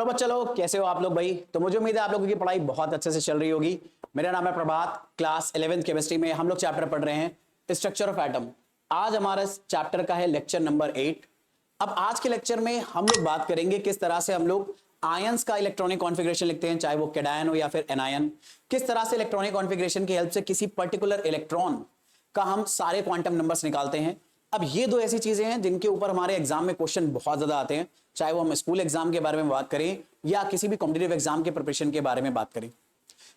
Hello बच्चा लोग, कैसे हो आप लोग भाई। तो मुझे उम्मीद है आप लोगों की पढ़ाई बहुत अच्छे से चल रही होगी। मेरा नाम है प्रभात। क्लास 11th केमिस्ट्री में हम लोग चैप्टर पढ़ रहे हैं स्ट्रक्चर ऑफ एटम। आज हमारा चैप्टर का है लेक्चर नंबर 8। अब आज के लेक्चर में हम लोग बात करेंगे किस तरह से हम लोग आयंस का इलेक्ट्रॉनिक कॉन्फ़िगरेशन लिखते हैं, चाहे वो कैटायन हो या फिर एनायन। किस तरह से इलेक्ट्रॉनिक कॉन्फ़िगरेशन की हेल्प से किसी पर्टिकुलर इलेक्ट्रॉन का हम सारे क्वांटम नंबर्स निकालते हैं। अब ये दो ऐसी चीजें हैं जिनके ऊपर हमारे एग्जाम में क्वेश्चन बहुत ज्यादा आते हैं, चाहे वो हम स्कूल एग्जाम के बारे में बात करें या किसी भी कॉम्पिटिटिव एग्जाम के प्रिपरेशन के बारे में बात करें।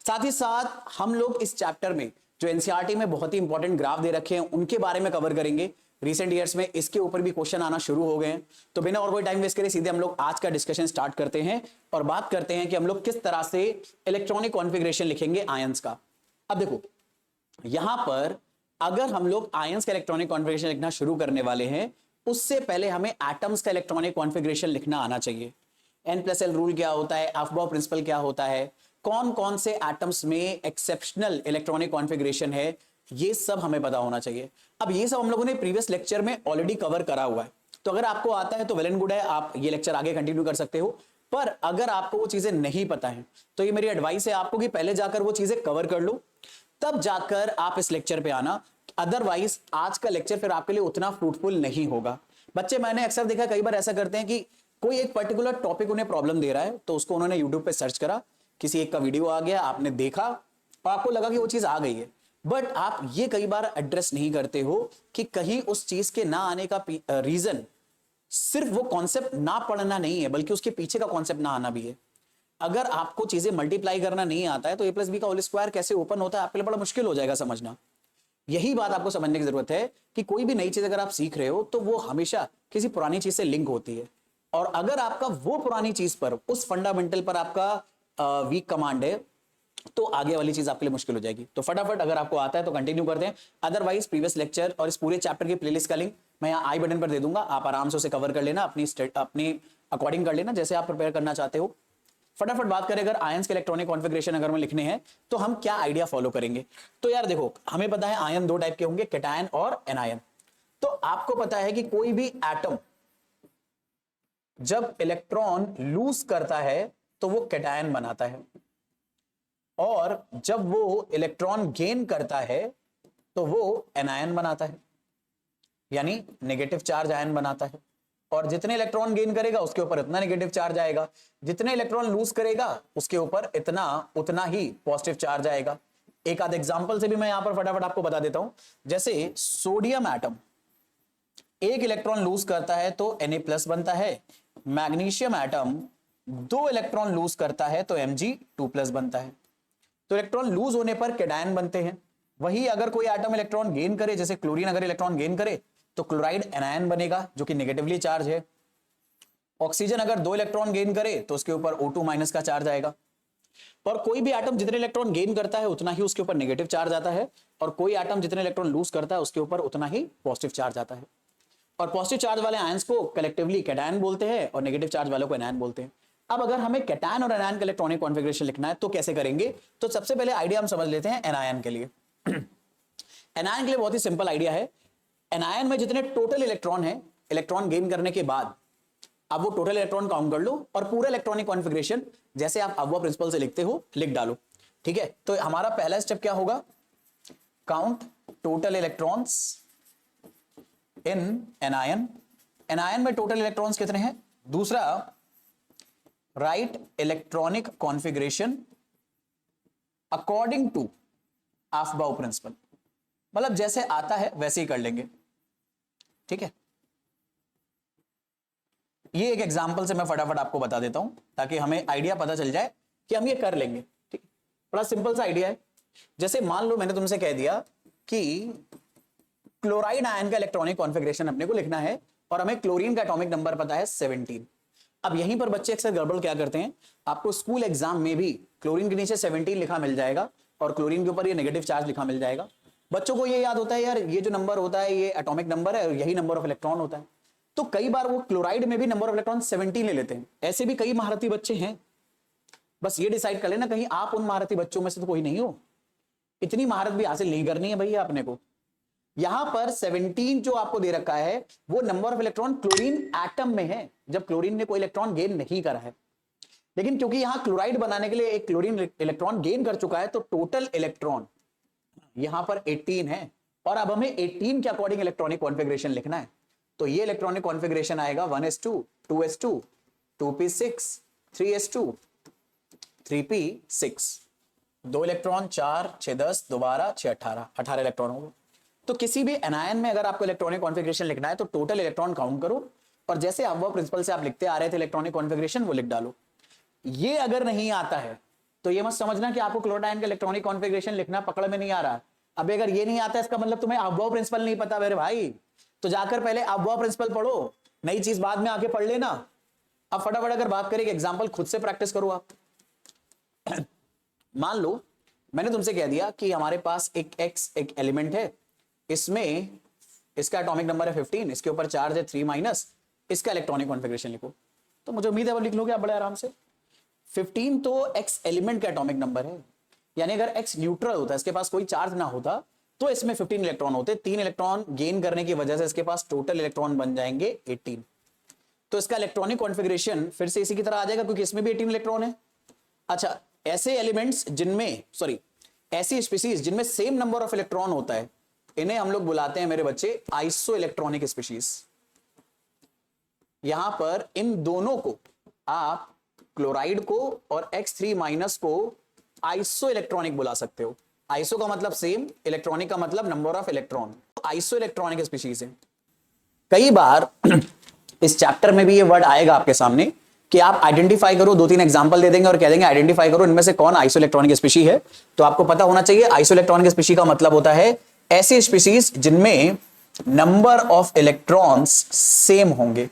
साथ ही साथ हम लोग इस चैप्टर में जो एनसीईआरटी में बहुत ही इंपॉर्टेंट ग्राफ दे रखे हैं उनके बारे में कवर करेंगे। रिसेंट ईयर्स में इसके ऊपर भी क्वेश्चन आना शुरू हो गए हैं। तो बिना और कोई टाइम वेस्ट करे सीधे हम लोग आज का डिस्कशन स्टार्ट करते हैं और बात करते हैं कि हम लोग किस तरह से इलेक्ट्रॉनिक कॉन्फ़िगरेशन लिखेंगे आयंस का। अब देखो, यहां पर अगर हम लोग आयंस का इलेक्ट्रॉनिक कॉन्फ़िगरेशन लिखना शुरू करने वाले हैं, उससे पहले हमें एटम्स का इलेक्ट्रॉनिक कॉन्फ़िगरेशन लिखना आना चाहिए। N+L रूल क्या होता है, अफबाउ प्रिंसिपल क्या होता है, कौन कौन से एटम्स में एक्सेप्शनल इलेक्ट्रॉनिक कॉन्फ़िगरेशन है, ये सब हमें पता होना चाहिए। अब ये सब हम लोगों ने प्रीवियस लेक्चर में ऑलरेडी कवर करा हुआ है, तो अगर आपको आता है तो वेल एंड गुड है, आप ये लेक्चर आगे कंटिन्यू कर सकते हो। पर अगर आपको वो चीजें नहीं पता है तो ये मेरी एडवाइस है आपको कि पहले जाकर वो चीजें कवर कर लो, तब जाकर आप इस लेक्चर पे आना। अदरवाइज आज का लेक्चर फिर आपके लिए उतना फ्रूटफुल नहीं होगा। बच्चे मैंने अक्सर देखा, कई बार ऐसा करते हैं कि कोई एक पर्टिकुलर टॉपिक उन्हें प्रॉब्लम दे रहा है तो उसको उन्होंने यूट्यूब पे सर्च करा, किसी एक का वीडियो आ गया, आपने देखा और आपको लगा कि वो चीज आ गई है, बट आप ये कई बार एड्रेस नहीं करते हो कि कहीं उस चीज के ना आने का रीजन सिर्फ वो कॉन्सेप्ट ना पढ़ना नहीं है, बल्कि उसके पीछे का कॉन्सेप्ट ना आना भी है। अगर आपको चीजें मल्टीप्लाई करना नहीं आता है तो a+b का होल स्क्वायर कैसे ओपन होता है आपके लिए बड़ा मुश्किल हो जाएगा समझना। यही बात आपको समझने की जरूरत है कि कोई भी नई चीज अगर आप सीख रहे हो तो वो हमेशा किसी पुरानी चीज से लिंक होती है, और अगर आपका वो पुरानी चीज पर, उस फंडामेंटल पर आपका वीक कमांड है तो आगे वाली चीज आपके लिए मुश्किल हो जाएगी। तो फटाफट अगर आपको आता है तो कंटिन्यू करते हैं, अदरवाइज प्रीवियस लेक्चर और इस पूरे चैप्टर की प्लेलिस्ट का लिंक मैं यहाँ आई बटन पर दे दूंगा, आप आराम से उसे कवर कर लेना, अपनी अकॉर्डिंग कर लेना जैसे आप प्रिपेयर करना चाहते हो। फटाफट बात करें, अगर आयंस के इलेक्ट्रॉनिक कॉन्फ़िगरेशन अगर हमें लिखने हैं तो हम क्या आइडिया फॉलो करेंगे। तो यार देखो, हमें पता है आयन दो टाइप के होंगे, कैटायन और एनायन। तो आपको पता है कि कोई भी एटम जब इलेक्ट्रॉन लूज करता है तो वो कैटायन बनाता है, और जब वो इलेक्ट्रॉन गेन करता है तो वो एनायन बनाता है, यानी नेगेटिव चार्ज आयन बनाता है। और जितने इलेक्ट्रॉन गेन करेगा उसके ऊपर इतना नेगेटिव चार्ज आएगा, जितने इलेक्ट्रॉन लूज करेगा उसके ऊपर उतना ही पॉजिटिव चार्ज आएगा। एक आध एग्जांपल से भी मैं यहां पर फटाफट आपको बता देता हूं। जैसे सोडियम एटम एक इलेक्ट्रॉन लूज करता है तो Na+ बनता है, मैग्नीशियम एटम 2 इलेक्ट्रॉन लूज करता है तो Mg2+ बनता है। तो इलेक्ट्रॉन लूज होने पर कैटायन बनते हैं। वही अगर कोई एटम इलेक्ट्रॉन गेन करे, जैसे क्लोरीन अगर इलेक्ट्रॉन गेन करे तो क्लोराइड एनायन बनेगा जो कि नेगेटिवली चार्ज है। ऑक्सीजन अगर 2 इलेक्ट्रॉन गेन करे तो उसके ऊपर O2- का चार्ज आएगा। और कोई भी एटम जितने इलेक्ट्रॉन गेन करता है उतना ही उसके ऊपर नेगेटिव चार्ज आता है, और कोई एटम जितने इलेक्ट्रॉन लूज करता है उसके ऊपर उतना ही पॉजिटिव चार्ज आता है। और पॉजिटिव चार्ज वाले आयंस को कलेक्टिवली कैटायन बोलते हैं और नेगेटिव चार्ज वालों को एनायन बोलते हैं। अब अगर हमें कैटायन और एनायन का इलेक्ट्रॉनिक कॉन्फ़िगरेशन लिखना है तो कैसे करेंगे, तो सबसे पहले आइडिया हम समझ लेते हैं एनायन के लिए। एनायन के लिए बहुत ही सिंपल आइडिया है। एनायन में जितने टोटल इलेक्ट्रॉन है, इलेक्ट्रॉन गेन करने के बाद अब वो टोटल इलेक्ट्रॉन काउंट कर लो और पूरा इलेक्ट्रॉनिक कॉन्फ़िगरेशन जैसे आप अफबाउ प्रिंसिपल से लिखते हो लिख डालो। ठीक है, तो हमारा पहला स्टेप क्या होगा, count total electrons in anion. Anion में टोटल इलेक्ट्रॉन्स कितने हैं। दूसरा, write electronic configuration according to Aufbau principle, मतलब जैसे आता है वैसे ही कर लेंगे। ठीक है, ये एक एग्जांपल से मैं फटाफट आपको बता देता हूं ताकि हमें आइडिया पता चल जाए कि हम ये कर लेंगे। ठीक, बड़ा सिंपल सा आइडिया है। जैसे मान लो मैंने तुमसे कह दिया कि क्लोराइड आयन का इलेक्ट्रॉनिक कॉन्फ़िगरेशन अपने को लिखना है और हमें क्लोरीन का एटॉमिक नंबर पता है 17। अब यहीं पर बच्चे अक्सर गड़बड़ क्या करते हैं, आपको स्कूल एग्जाम में भी क्लोरीन के नीचे 17 लिखा मिल जाएगा और क्लोरीन के ऊपर ये नेगेटिव चार्ज लिखा मिल जाएगा। बच्चों को ये याद होता है यार ये जो नंबर होता है ये एटॉमिक नंबर है और यही नंबर ऑफ इलेक्ट्रॉन होता है, तो कई बार वो क्लोराइड में भी नंबर ऑफ इलेक्ट्रॉन 17 ले लेते हैं। ऐसे भी कई महारथी बच्चे हैं, बस ये डिसाइड कर लेना कहीं आप उन महारथी बच्चों में से तो कोई नहीं हो। इतनी महारत भी हासिल नहीं करनी है भैया अपने को। यहां पर 17 जो आपको दे रखा है वो number of electron chlorine atom में है, जब क्लोरीन ने कोई इलेक्ट्रॉन गेन नहीं करा है। लेकिन क्योंकि यहां क्लोराइड बनाने के लिए एक क्लोरीन इलेक्ट्रॉन गेन कर चुका है, तो टोटल इलेक्ट्रॉन यहां पर 18 है, और अब हमें 18 के अकॉर्डिंग इलेक्ट्रॉनिक कॉन्फ़िगरेशन लिखना है। तो ये इलेक्ट्रॉनिक कॉन्फ़िगरेशन आएगा 1s2 2s2 2p6 3s2 3p6, 2 electron 4 6 10 दोबारा 6 18 इलेक्ट्रॉन होंगे। तो किसी भी एनायन में अगर आपको इलेक्ट्रॉनिक कॉन्फ़िगरेशन लिखना है तो टोटल इलेक्ट्रॉन काउंट करो, और जैसे अबव प्रिंसिपल से आप लिखते आ रहे थे इलेक्ट्रॉनिक कॉन्फ़िगरेशन, वो लिख डालो। ये अगर नहीं आता है तो ये मत समझना कि आपको क्लोराइड का इलेक्ट्रॉनिक कॉन्फ़िगरेशन लिखना पकड़ में नहीं आ रहा। अब अगर ये नहीं आता इसका मतलब तुम्हें अबव प्रिंसिपल नहीं पता मेरे भाई, तो जाकर पहले अबव प्रिंसिपल पढ़ो, नई चीज बाद में आके पढ़ लेना। अब फटाफट अगर बात करें, एग्जांपल खुद से प्रैक्टिस करो आप। मान लो मैंने तुमसे कह दिया कि हमारे पास एक एक्स एक एलिमेंट है, इसमें इसका एटॉमिक नंबर है 15, इसके ऊपर चार्ज है 3-, इसका इलेक्ट्रॉनिक कॉन्फ़िगरेशन लिखो। तो मुझे उम्मीद है वो लिख लोगे आप बड़े आराम से। 15 तो एक्स एलिमेंट का एटॉमिक नंबर है, यानी अगर एक्स न्यूट्रल होता, इसके पास कोई चार्ज ना होता, तो इसमें 15 इलेक्ट्रॉन होते। 3 इलेक्ट्रॉन गेन करने की वजह से इसके पास टोटल इलेक्ट्रॉन बन जाएंगे 18। तो इसका इलेक्ट्रॉनिक कॉन्फ़िगरेशन फिर से इसी की तरह आ जाएगा, क्योंकि इसमें भी 18 इलेक्ट्रॉन है। अच्छा, ऐसे एलिमेंट्स जिनमें ऐसी स्पीशीज जिनमें सेम नंबर ऑफ इलेक्ट्रॉन होता है, इन्हें हम लोग बुलाते हैं मेरे बच्चे आइसो इलेक्ट्रॉनिक स्पीशीज। यहां पर इन दोनों को आप क्लोराइड को और X3- को आइसो इलेक्ट्रॉनिक बुला सकते हो। आइसो का मतलब सेम, इलेक्ट्रॉनिक का मतलब number of electron, iso electronic species है। कई बार इस चैप्टर में भी ये वर्ड आएगा आपके सामने कि आप आइडेंटिफाई करो, 2-3 एग्जांपल दे देंगे और कह देंगे आइडेंटिफाई करो इनमें से कौन आइसो इलेक्ट्रॉनिक स्पीशी है। तो आपको पता होना चाहिए आइसो इलेक्ट्रॉनिक स्पीशी का मतलब होता है ऐसी स्पीशीज जिनमें नंबर ऑफ इलेक्ट्रॉन्स सेम होंगे।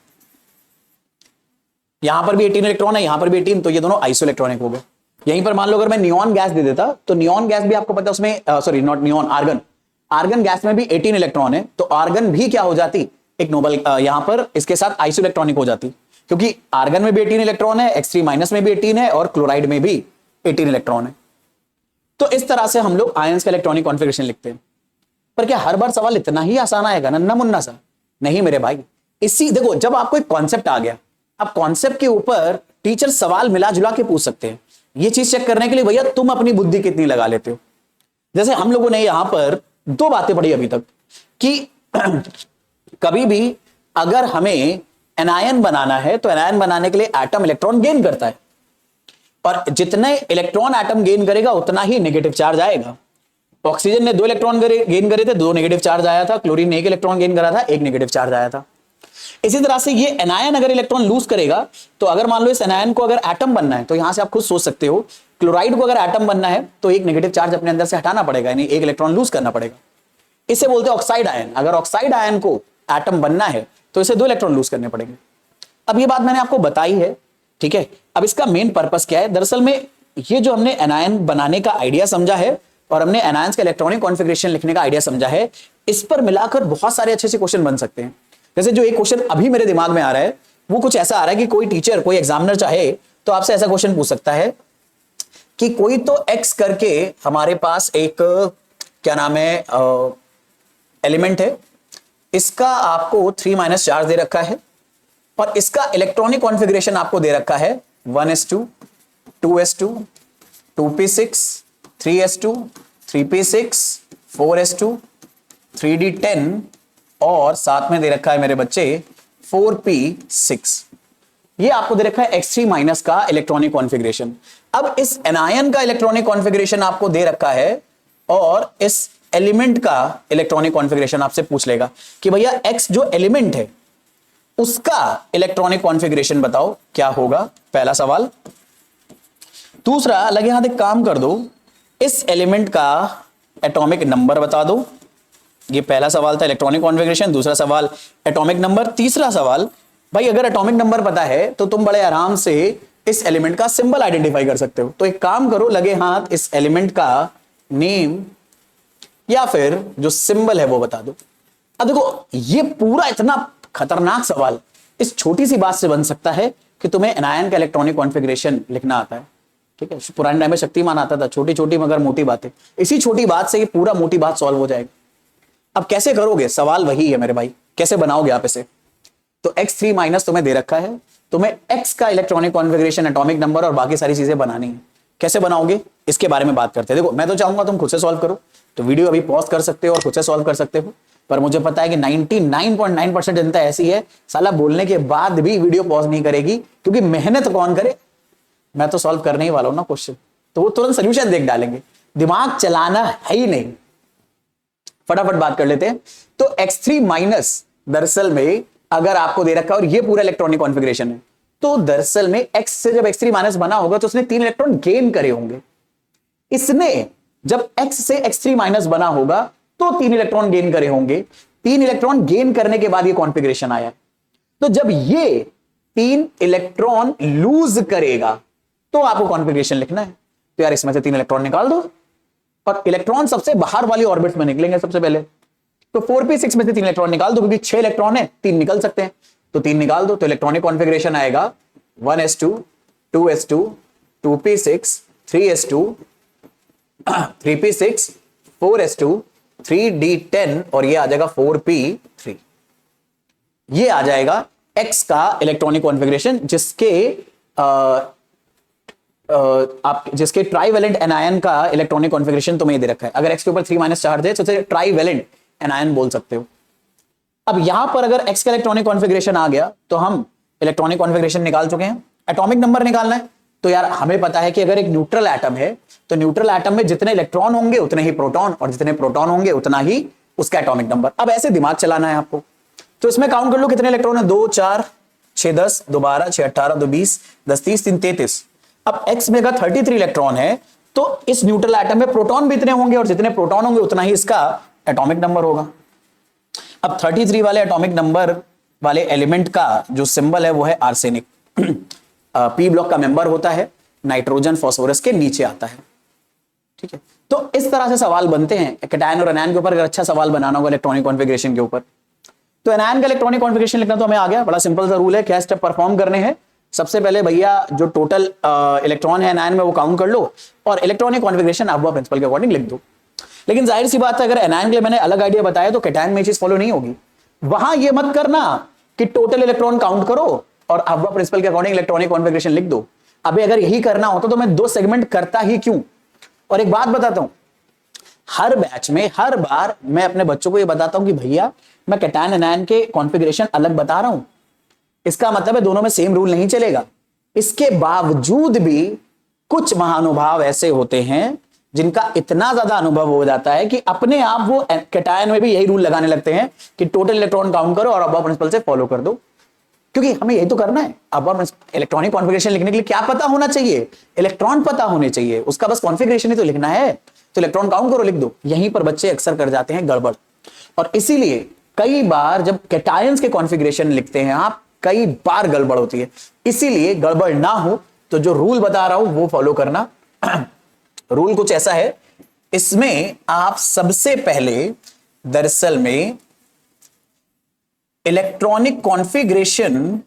यहां पर भी 18 इलेक्ट्रॉन है, यहां पर भी 18, तो ये दोनों आइसो इलेक्ट्रॉनिक हो गए। यहीं पर मान लो अगर मैं नियॉन गैस दे देता, तो नियॉन गैस भी आपको पता है उसमें sorry not neon, argon gas में भी 18 इलेक्ट्रॉन है, तो आर्गन भी क्या हो जाती, एक नोबल यहां पर इसके साथ आइसो इलेक्ट्रॉनिक हो जाती, क्योंकि आर्गन में भी 18 इलेक्ट्रॉन है, X3- में भी 18 है, और क्लोराइड में भी 18 इलेक्ट्रॉन है। तो इस तरह से हम लोग आयंस का इलेक्ट्रॉनिक कॉन्फ़िगरेशन लिखते हैं। पर क्या हर बार सवाल इतना ही आसान आएगा, नन्ना मुन्ना सा? नहीं मेरे भाई। इसी देखो, जब आपको एक कॉन्सेप्ट आ गया, अब कॉन्सेप्ट के ऊपर टीचर सवाल मिला जुला के पूछ सकते हैं, ये चीज चेक करने के लिए भैया तुम अपनी बुद्धि कितनी लगा लेते हो। जैसे हम लोगों ने यहां पर 2 बातें पढ़ी अभी तक कि कभी भी अगर हमें एनायन बनाना है, तो एनायन बनाने के लिए एटम इलेक्ट्रॉन गेन करता है, और जितने इलेक्ट्रॉन एटम गेन करेगा उतना ही नेगेटिव चार्ज आएगा। ऑक्सीजन ने 2 इलेक्ट्रॉन गेन करे थे, 2 नेगेटिव चार्ज आया था। क्लोरीन ने 1 इलेक्ट्रॉन गेन करा था, 1 नेगेटिव चार्ज आया था। इसी तरह से ये एनायन अगर इलेक्ट्रॉन लूज करेगा, तो अगर मान लो इस एनायन को अगर एटम बनना है, तो यहां से आप खुद सोच सकते हो, क्लोराइड को अगर एटम बनना है तो 1 नेगेटिव चार्ज अपने अंदर से हटाना पड़ेगा, यानी 1 इलेक्ट्रॉन लूज करना पड़ेगा। इसे बोलते हैं ऑक्साइड आयन। अगर ऑक्साइड आयन को एटम बनना है तो इसे 2 इलेक्ट्रॉन लूज करने पड़ेंगे। अब ये बात मैंने आपको बताई है, ठीक है। अब इसका मेन पर्पस क्या है? दरअसल में ये जो हमने एनायन बनाने का आइडिया समझा है और हमने एनायंस का इलेक्ट्रॉनिक कॉन्फ़िगरेशन लिखने का आइडिया समझा है, इस पर मिलाकर बहुत सारे अच्छे क्वेश्चन बन सकते हैं। जैसे जो एक क्वेश्चन अभी मेरे दिमाग में आ रहा है, वो कुछ ऐसा आ रहा है कि कोई टीचर, कोई एग्जामिनर चाहे तो आपसे ऐसा क्वेश्चन पूछ सकता है कि कोई तो एक्स करके हमारे पास एक क्या नाम है एलिमेंट है, इसका आपको 3- चार्ज दे रखा है, और इसका इलेक्ट्रॉनिक कॉन्फ़िगरेशन आपको दे रखा है 1s2 2s2 2p6 3s2 3p6 4s2 3d10, और साथ में दे रखा है मेरे बच्चे 4p6। ये आपको दे रखा है X3- का इलेक्ट्रॉनिक कॉन्फ़िगरेशन। अब इस एनायन का इलेक्ट्रॉनिक कॉन्फ़िगरेशन आपको दे रखा है, और इस एलिमेंट का इलेक्ट्रॉनिक कॉन्फ़िगरेशन आपसे पूछ लेगा कि भैया X जो एलिमेंट है उसका इलेक्ट्रॉनिक कॉन्फ़िगरेशन बताओ क्या होगा, पहला सवाल। दूसरा, लगे हाथ एक काम कर दो, इस एलिमेंट का एटॉमिक नंबर बता दो। ये पहला सवाल था इलेक्ट्रॉनिक कॉन्फ़िगरेशन, दूसरा सवाल एटॉमिक नंबर, तीसरा सवाल भाई अगर एटॉमिक नंबर पता है तो तुम बड़े आराम से इस एलिमेंट का सिंबल आइडेंटिफाई कर सकते हो। तो एक काम करो, लगे हाथ इस एलिमेंट का नेम या फिर जो सिंबल है वो बता दो। अब देखो, ये पूरा इतना खतरनाक सवाल इस छोटी सी बात से बन सकता है कि तुम्हें एनायन का इलेक्ट्रॉनिक कॉन्फ़िगरेशन लिखना आता है, ठीक है। पुराने टाइम में शक्तिमान आता था, छोटी छोटी मगर मोटी बातें, इसी छोटी बात से ये पूरा मोटी बात सॉल्व हो जाएगी। अब कैसे करोगे, सवाल वही है मेरे भाई, कैसे बनाओगे आप इसे? तो X3- तुम्हें दे रखा है, तुम्हें एक्स का इलेक्ट्रॉनिक कॉन्फ़िगरेशन, एटॉमिक नंबर और बाकी सारी चीजें बनानी है। कैसे बनाओगे इसके बारे में बात करते हैं। देखो मैं तो चाहूंगा तुम खुद से सॉल्व करो, तो वीडियो अभी पॉज कर सकते हो और खुद से सॉल्व कर सकते हो, पर मुझे पता है कि 99.9% जनता ऐसी है साला बोलने के बाद भी वीडियो पॉज नहीं करेगी, क्योंकि मेहनत कौन करे, मैं तो सॉल्व करने ही वाला हूं ना क्वेश्चन, तो वो तुरंत सोल्यूशन देख डालेंगे, दिमाग चलाना है ही नहीं। फटाफट बात कर लेते हैं। तो x3 माइनस दरअसल में अगर आपको दे रखा है और ये पूरा इलेक्ट्रॉनिक कॉन्फ़िगरेशन है, तो दरअसल में x से जब x3 माइनस बना होगा तो उसने 3 इलेक्ट्रॉन गेन करे होंगे। इसने जब x से x3 माइनस बना होगा तो 3 इलेक्ट्रॉन गेन करे होंगे। 3 इलेक्ट्रॉन गेन करने के बाद ये कॉन्फ़िगरेशन आया। तो जब ये 3 इलेक्ट्रॉन लूज करेगा तो आपको कॉन्फ़िगरेशन लिखना है। तो यार इसमें से 3 इलेक्ट्रॉन निकाल दो और इलेक्ट्रॉन सबसे बाहर वाली ऑर्बिट में निकलेंगे सबसे पहले। तो 4p6 में से 3 इलेक्ट्रॉन निकाल दो, क्योंकि 6 इलेक्ट्रॉन है, 3 निकल सकते हैं, तो 3 निकाल दो। तो इलेक्ट्रॉनिक कॉन्फ़िगरेशन आएगा 1s2 2s2 2p6 3s2 3p6 4s2 3d10 और ये आ जाएगा 4p3। ये आ जाएगा x का इलेक्ट्रॉनिक कॉन्फ़िगरेशन जिसके ट्राइवेलेंट एनायन का इलेक्ट्रॉनिक कॉन्फ़िगरेशन तुम्हें दे रखा है। अगर x के ऊपर 3 माइनस चार्ज है तो उसे ट्राइवेलेंट एनायन बोल सकते हो। अब यहां पर अगर x का इलेक्ट्रॉनिक कॉन्फ़िगरेशन आ गया तो हम इलेक्ट्रॉनिक कॉन्फ़िगरेशन निकाल चुके हैं। एटॉमिक नंबर निकालना है, तो यार हमें पता है कि अगर एक न्यूट्रल एटम है तो न्यूट्रल एटम में जितने इलेक्ट्रॉन होंगे उतने ही प्रोटॉन, और जितने प्रोटॉन होंगे उतना ही उसका एटॉमिक नंबर। अब ऐसे दिमाग चलाना है आपको, तो इसमें काउंट कर लो कितने इलेक्ट्रॉन है, 2 4 6 10 2 12 6 18 2 20 10 30 3 33। अब x में का 33 इलेक्ट्रॉन है, तो इस न्यूट्रल एटम में प्रोटॉन भी इतने होंगे और जितने प्रोटॉन होंगे उतना ही इसका एटॉमिक नंबर होगा। अब 33 वाले एटॉमिक नंबर वाले एलिमेंट का जो सिंबल है वो है आर्सेनिक। पी ब्लॉक का मेंबर होता है, नाइट्रोजन फास्फोरस के नीचे आता है। ठीक है, तो इस तरह से सवाल बनते हैं कैटायन और एनायन के ऊपर। अगर अच्छा सवाल बनाना होगा इलेक्ट्रॉनिक कॉन्फ़िगरेशन के ऊपर, तो एनायन का इलेक्ट्रॉनिक कॉन्फ़िगरेशन लिखना तो हमें आ गया। बड़ा सिंपल सा रूल है, क्या स्टेप परफॉर्म करने हैं। सबसे पहले भैया जो टोटल इलेक्ट्रॉन है एनायन में वो काउंट कर लो और इलेक्ट्रॉनिक कॉन्फ़िगरेशन अबव प्रिंसिपल के अकॉर्डिंग लिख दो। लेकिन जाहिर सी बात है अगर एनायन के लिए मैंने अलग आइडिया बताया तो कैटायन में चीज फॉलो नहीं होगी। वहां ये मत करना कि टोटल इलेक्ट्रॉन काउंट करो और अबव प्रिंसिपल के अकॉर्डिंग इलेक्ट्रॉनिक कॉन्फ़िगरेशन लिख दो। अबे अगर यही करना होता तो मैं 2 सेगमेंट करता ही क्यों। और एक बात बताता हूं, हर बैच में हर बार मैं अपने बच्चों को ये बताता हूं कि भैया मैं कैटायन एनायन के कॉन्फ़िगरेशन अलग बता रहा हूं, इसका मतलब है दोनों में सेम रूल नहीं चलेगा। इसके बावजूद भी कुछ महानुभाव ऐसे होते हैं जिनका इतना ज्यादा अनुभव हो जाता है कि अपने आप वो कैटायन में भी यही रूल लगाने लगते हैं कि टोटल इलेक्ट्रॉन काउंट करो और अबव प्रिंसिपल से फॉलो कर दो, क्योंकि हमें यही तो करना है। अबव इलेक्ट्रॉनिक कॉन्फ़िगरेशन लिखने के लिए क्या पता होना चाहिए, इलेक्ट्रॉन पता होने चाहिए, उसका बस कॉन्फ़िगरेशन ही तो लिखना है। तो इलेक्ट्रॉन काउंट करो लिख दो। यहीं पर बच्चे अक्सर कर जाते हैं गड़बड़, और इसीलिए कई बार जब कैटायंस के कॉन्फ़िगरेशन लिखते हैं आप, कई बार गड़बड़ होती है। इसीलिए गड़बड़ ना हो तो जो रूल बता रहा हूं वो फॉलो करना। रूल कुछ ऐसा है, इसमें आप सबसे पहले दरअसल में इलेक्ट्रॉनिक कॉन्फ़िगरेशन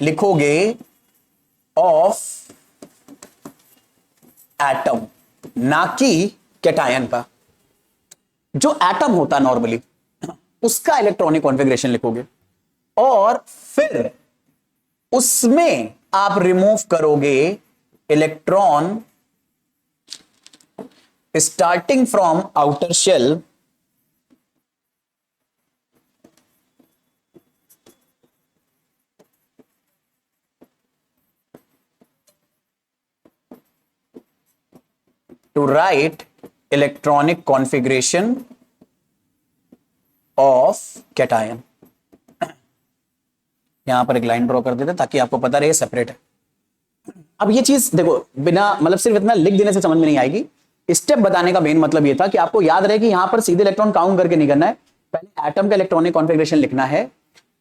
लिखोगे ऑफ एटम, ना कि कैटायन का। जो एटम होता है नॉर्मली उसका इलेक्ट्रॉनिक कॉन्फ़िगरेशन लिखोगे और फिर उसमें आप रिमूव करोगे electron starting from outer shell to write electronic configuration of cation। यहां पर एक लाइन ड्रॉ कर देते ताकि आपको पता रहे सेपरेट है। अब ये चीज देखो बिना मतलब सिर्फ इतना लिख देने से समझ में नहीं आएगी। स्टेप बताने का मेन मतलब ये था कि आपको याद रहे कि यहां पर सीधे इलेक्ट्रॉन काउंट करके नहीं करना है, पहले एटम का इलेक्ट्रॉनिक कॉन्फ़िगरेशन लिखना है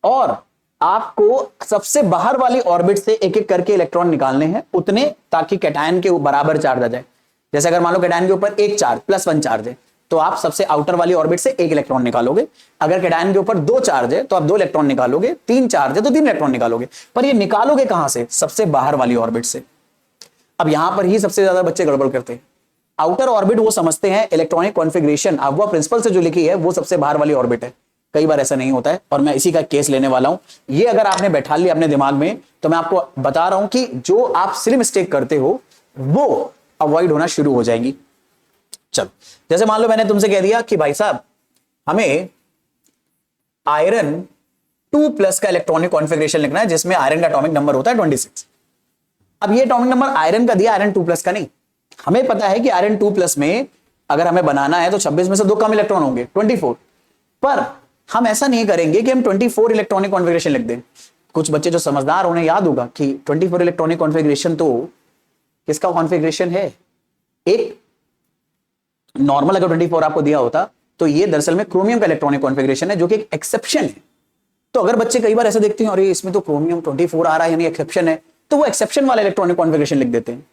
और आपको सबसे बाहर वाली ऑर्बिट से एक एक करके इलेक्ट्रॉन निकालने हैं उतने, ताकि कैटायन के बराबर चार्ज आ जाए। जैसे अगर मान लो कैटायन के ऊपर 1 चार्ज +1 चार्ज है तो आप सबसे आउटर वाली ऑर्बिट से 1 इलेक्ट्रॉन निकालोगे। अगर कैटायन के ऊपर 2 चार्ज है तो आप 2 इलेक्ट्रॉन निकालोगे, 3 चार्ज है तो 3 इलेक्ट्रॉन निकालोगे। पर ये निकालोगे कहां से, सबसे बाहर वाली ऑर्बिट से। अब यहां पर ही सबसे ज्यादा बच्चे गड़बड़ करते हैं। आउटर ऑर्बिट वो समझते हैं इलेक्ट्रॉनिक कॉन्फ़िगरेशन अबव प्रिंसिपल से जो लिखी है वो सबसे बाहर वाली ऑर्बिट है, कई बार ऐसा नहीं होता है, और मैं इसी का केस लेने वाला हूं। ये अगर आपने बैठा लिया अपने दिमाग में, तो मैं आपको बता रहा हूं कि जो आप सिली मिस्टेक करते हो वो अवॉइड होना शुरू हो जाएंगी। चलो, जैसे मान लो मैंने तुमसे कह दिया कि भाई साहब हमें आयरन 2+ का इलेक्ट्रॉनिक कॉन्फ़िगरेशन लिखना है, जिसमें आयरन का एटॉमिक नंबर होता है 26। अब ये एटॉमिक नंबर आयरन का दिया, आयरन 2+ का नहीं। हमें पता है कि आयरन 2+ में अगर हमें बनाना है तो 26 में से 2 कम इलेक्ट्रॉन होंगे, 24। पर हम ऐसा नहीं करेंगे कि हम 24 इलेक्ट्रॉनिक कॉन्फ़िगरेशन लिख दें। कुछ बच्चे जो समझदार उन्हें याद होगा कि 24 इलेक्ट्रॉनिक कॉन्फ़िगरेशन तो किसका कॉन्फ़िगरेशन है? एक नॉर्मल अगर 24 आपको दिया होता तो ये दरअसल में क्रोमियम का इलेक्ट्रॉनिक कॉन्फ़िगरेशन है, जो कि एक एक्सेप्शन है। तो अगर बच्चे कई बार ऐसे देखते हैं, अरे इसमें तो क्रोमियम 24 आ रहा है यानी एक्सेप्शन है, तो वो एक्सेप्शन वाला इलेक्ट्रॉनिक कॉन्फ़िगरेशन लिख देते हैं।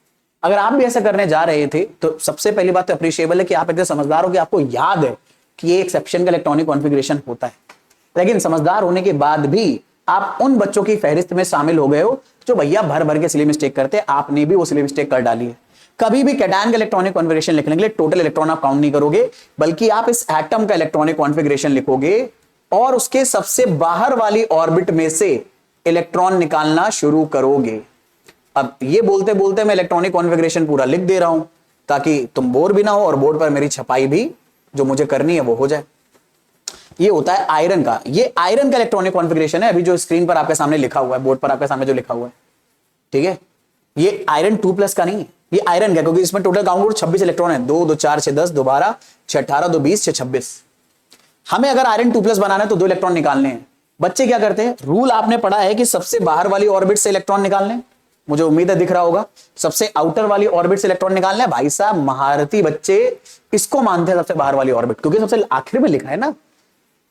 अगर आप भी ऐसा करने जा रहे थे तो सबसे पहली बात तो अप्रिशिएबल है कि आप इतने समझदार हो कि आपको याद है कि ये एक्सेप्शन का इलेक्ट्रॉनिक कॉन्फ़िगरेशन होता है। लेकिन समझदार होने के बाद भी आप उन बच्चों की फहरिस्त में शामिल हो गए हो जो भैया भर भर के सिली मिस्टेक करते हैं। आपने भी वो सिली मिस्टेक कर डाली है। कभी भी कैटायन का इलेक्ट्रॉनिक कॉन्फ़िगरेशन लिखने के लिए टोटल इलेक्ट्रॉन आप काउंट नहीं करोगे, बल्कि आप इस एटम का इलेक्ट्रॉनिक कॉन्फ़िगरेशन लिखोगे और उसके सबसे बाहर वाली ऑर्बिट में से इलेक्ट्रॉन निकालना शुरू करोगे। अब ये बोलते बोलते मैं इलेक्ट्रॉनिक कॉन्फ़िगरेशन पूरा लिख दे रहा हूं ताकि तुम बोर भी ना हो और बोर्ड पर मेरी छपाई भी जो मुझे करनी है वो हो जाए। ये होता है आयरन का। ये आयरन का इलेक्ट्रॉनिक कॉन्फ़िगरेशन है, अभी जो स्क्रीन पर आपके सामने लिखा हुआ है, बोर्ड पर आपके सामने जो लिखा हुआ है, ठीक है। ये आयरन 2+ का नहीं है, ये आयरन का, क्योंकि इसमें टोटल काउंट 26 इलेक्ट्रॉन है। 2 2 4 6 10, 2 12 6 18, 2 20 6 26। हमें अगर आयरन 2+ बनाना है तो 2 इलेक्ट्रॉन निकालने हैं। बच्चे क्या करते हैं, रूल आपने पढ़ा है कि सबसे बाहर वाली ऑर्बिट से इलेक्ट्रॉन निकालने हैं। मुझे उम्मीद है दिख रहा होगा, सबसे आउटर वाली ऑर्बिट से इलेक्ट्रॉन निकालने हैं। भाई साहब महारथी बच्चे इसको मानते हैं सबसे बाहर वाली ऑर्बिट, क्योंकि सबसे आखिर में लिखा है ना।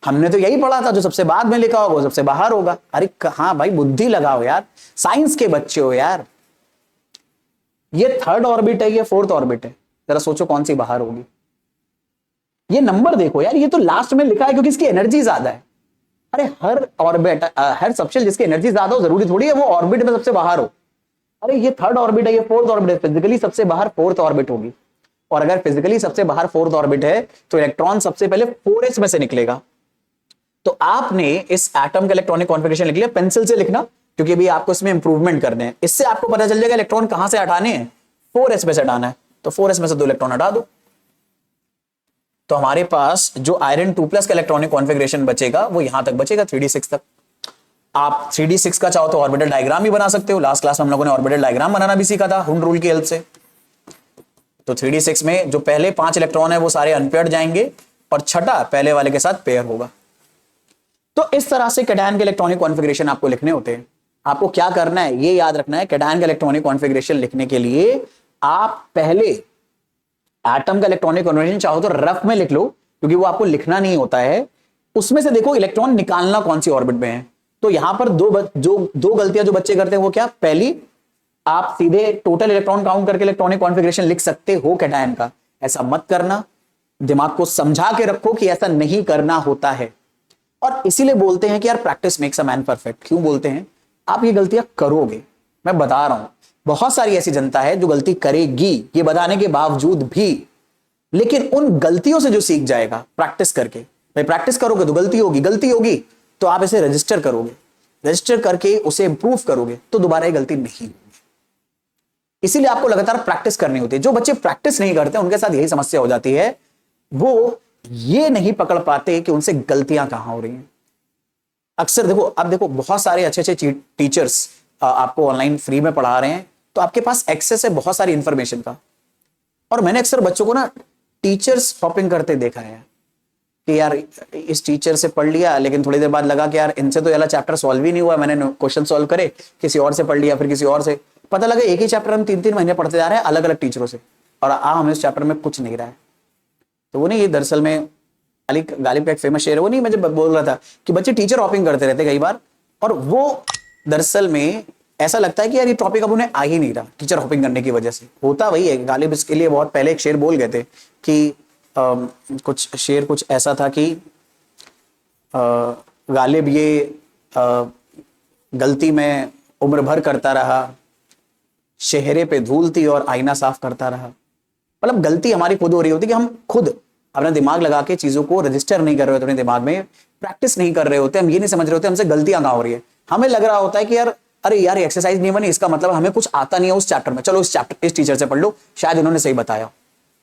हमने तो यही पढ़ा था, जो सबसे बाद में लिखा होगा वो सबसे बाहर होगा। अरे कहां भाई, बुद्धि लगाओ यार, साइंस के बच्चे हो यार। ये 3rd ऑर्बिट है, ये 4th ऑर्बिट है, जरा सोचो कौन सी बाहर होगी। ये नंबर देखो यार, ये तो लास्ट में लिखा है क्योंकि इसकी एनर्जी ज्यादा है। अरे हर ऑर्बिट, हर सबशेल जिसकी एनर्जी ज्यादा हो जरूरी थोड़ी है वो ऑर्बिट में सबसे बाहर हो। अरे ये 3rd ऑर्बिट है, ये 4th ऑर्बिट है, फिजिकली सबसे बाहर 4th ऑर्बिट होगी। और अगर फिजिकली सबसे बाहर 4th ऑर्बिट है तो इलेक्ट्रॉन सबसे पहले 4s में से निकलेगा। तो आपने इस एटम का इलेक्ट्रॉनिक कॉन्फ़िगरेशन लिख लिया, पेंसिल से लिखना क्योंकि भी आपको इसमें इंप्रूवमेंट करने हैं। इससे आपको पता चल जाएगा इलेक्ट्रॉन कहां से हटाने हैं, 4s में से हटाना है, तो 4s में से 2 इलेक्ट्रॉन हटा दो। तो हमारे पास जो आयरन 2+ का इलेक्ट्रॉनिक कॉन्फ़िगरेशन बचेगा वो यहां तक बचेगा, 3d6 तक। आप 3d6 का चाहो तो ऑर्बिटल डायग्राम भी बना सकते हो। लास्ट क्लास में हम लोगों ने ऑर्बिटल डायग्राम बनाना भी सीखा था हुंड रूल की हेल्प से। तो 3d6 में जो पहले 5 इलेक्ट्रॉन है वो सारे अनपेयर्ड जाएंगे और छठा पहले वाले के साथ पेयर होगा। तो इस तरह से कैटायन के इलेक्ट्रॉनिक कॉन्फ़िगरेशन आपको लिखने होते हैं। आपको क्या करना है ये याद रखना है, कैटायन का इलेक्ट्रॉनिक कॉन्फ़िगरेशन लिखने के लिए आप पहले एटम का इलेक्ट्रॉनिक कॉन्फ़िगरेशन चाहो तो रफ में लिख लो, क्योंकि वो आपको लिखना नहीं होता है। उसमें से देखो इलेक्ट्रॉन निकालना कौन सी ऑर्बिट में है। तो यहां पर दो गलतियां जो बच्चे करते हैं वो क्या, पहली आप सीधे टोटल इलेक्ट्रॉन काउंट करके इलेक्ट्रॉनिक कॉन्फ़िगरेशन लिख सकते हो कैटायन का, ऐसा मत करना। दिमाग को समझा के रखो कि ऐसा नहीं करना होता है। और इसीलिए बोलते हैं कि यार practice makes a man perfect. क्यों बोलते हैं, आप ये गलतियां करोगे, मैं बता रहा हूं। बहुत सारी ऐसी जनता है जो गलती करेगी ये बताने के बावजूद भी, लेकिन उन गलतियों से जो सीख जाएगा प्रैक्टिस करके। भाई प्रैक्टिस करोगे तो गलती होगी, गलती होगी तो आप इसे रजिस्टर करोगे, रजिस्टर करके उसे इंप्रूव करोगे तो दोबारा ये गलती नहीं होगी। इसीलिए आपको लगातार प्रैक्टिस करनी होती है। जो बच्चे प्रैक्टिस नहीं करते उनके साथ यही समस्या हो जाती है, वो ये नहीं पकड़ पाते कि उनसे गलतियां कहां हो रही हैं। अक्सर देखो, अब देखो बहुत सारे अच्छे अच्छे टीचर्स आपको ऑनलाइन फ्री में पढ़ा रहे हैं, तो आपके पास एक्सेस है बहुत सारी इंफॉर्मेशन का। और मैंने अक्सर बच्चों को ना टीचर्स हॉपिंग करते देखा है कि यार इस टीचर से पढ़ लिया, लेकिन थोड़ी देर बाद लगा कि यार इनसे तो ये चैप्टर सॉल्व ही नहीं हुआ, मैंने क्वेश्चन सॉल्व करे, किसी और से पढ़ लिया, फिर किसी और से, पता लगा एक ही चैप्टर हम 3-3 महीने पढ़ते जा रहे हैं अलग अलग टीचरों से, और हमें इस चैप्टर में कुछ नहीं रहा है। तो वो नहीं, ये दरअसल में अली गालिब का एक फेमस शेर है, वो नहीं मैं जब बोल रहा था कि बच्चे टीचर हॉपिंग करते रहते कई बार, और वो दरअसल में ऐसा लगता है कि यार ये टॉपिक अब उन्हें आ ही नहीं रहा टीचर हॉपिंग करने की वजह से। होता वही है। गालिब इसके लिए बहुत पहले एक शेर बोल गए थे कि कुछ शेर कुछ ऐसा था कि गालिब ये गलती में उम्र भर करता रहा, चेहरे पे धूल थी और आईना साफ करता रहा। मतलब गलती हमारी खुद हो रही होती कि हम खुद अपना दिमाग लगा के चीजों को रजिस्टर नहीं कर रहे होते अपने दिमाग में प्रैक्टिस नहीं कर रहे होते, हम ये नहीं समझ रहे होते हमसे गलतियां कहां हो रही है। हमें लग रहा होता है कि यार अरे यार एक्सरसाइज नहीं बनी, इसका मतलब हमें कुछ आता नहीं है उस चैप्टर में, चलो इस टीचर से पढ़ लो, शायद इन्होंने सही बताया।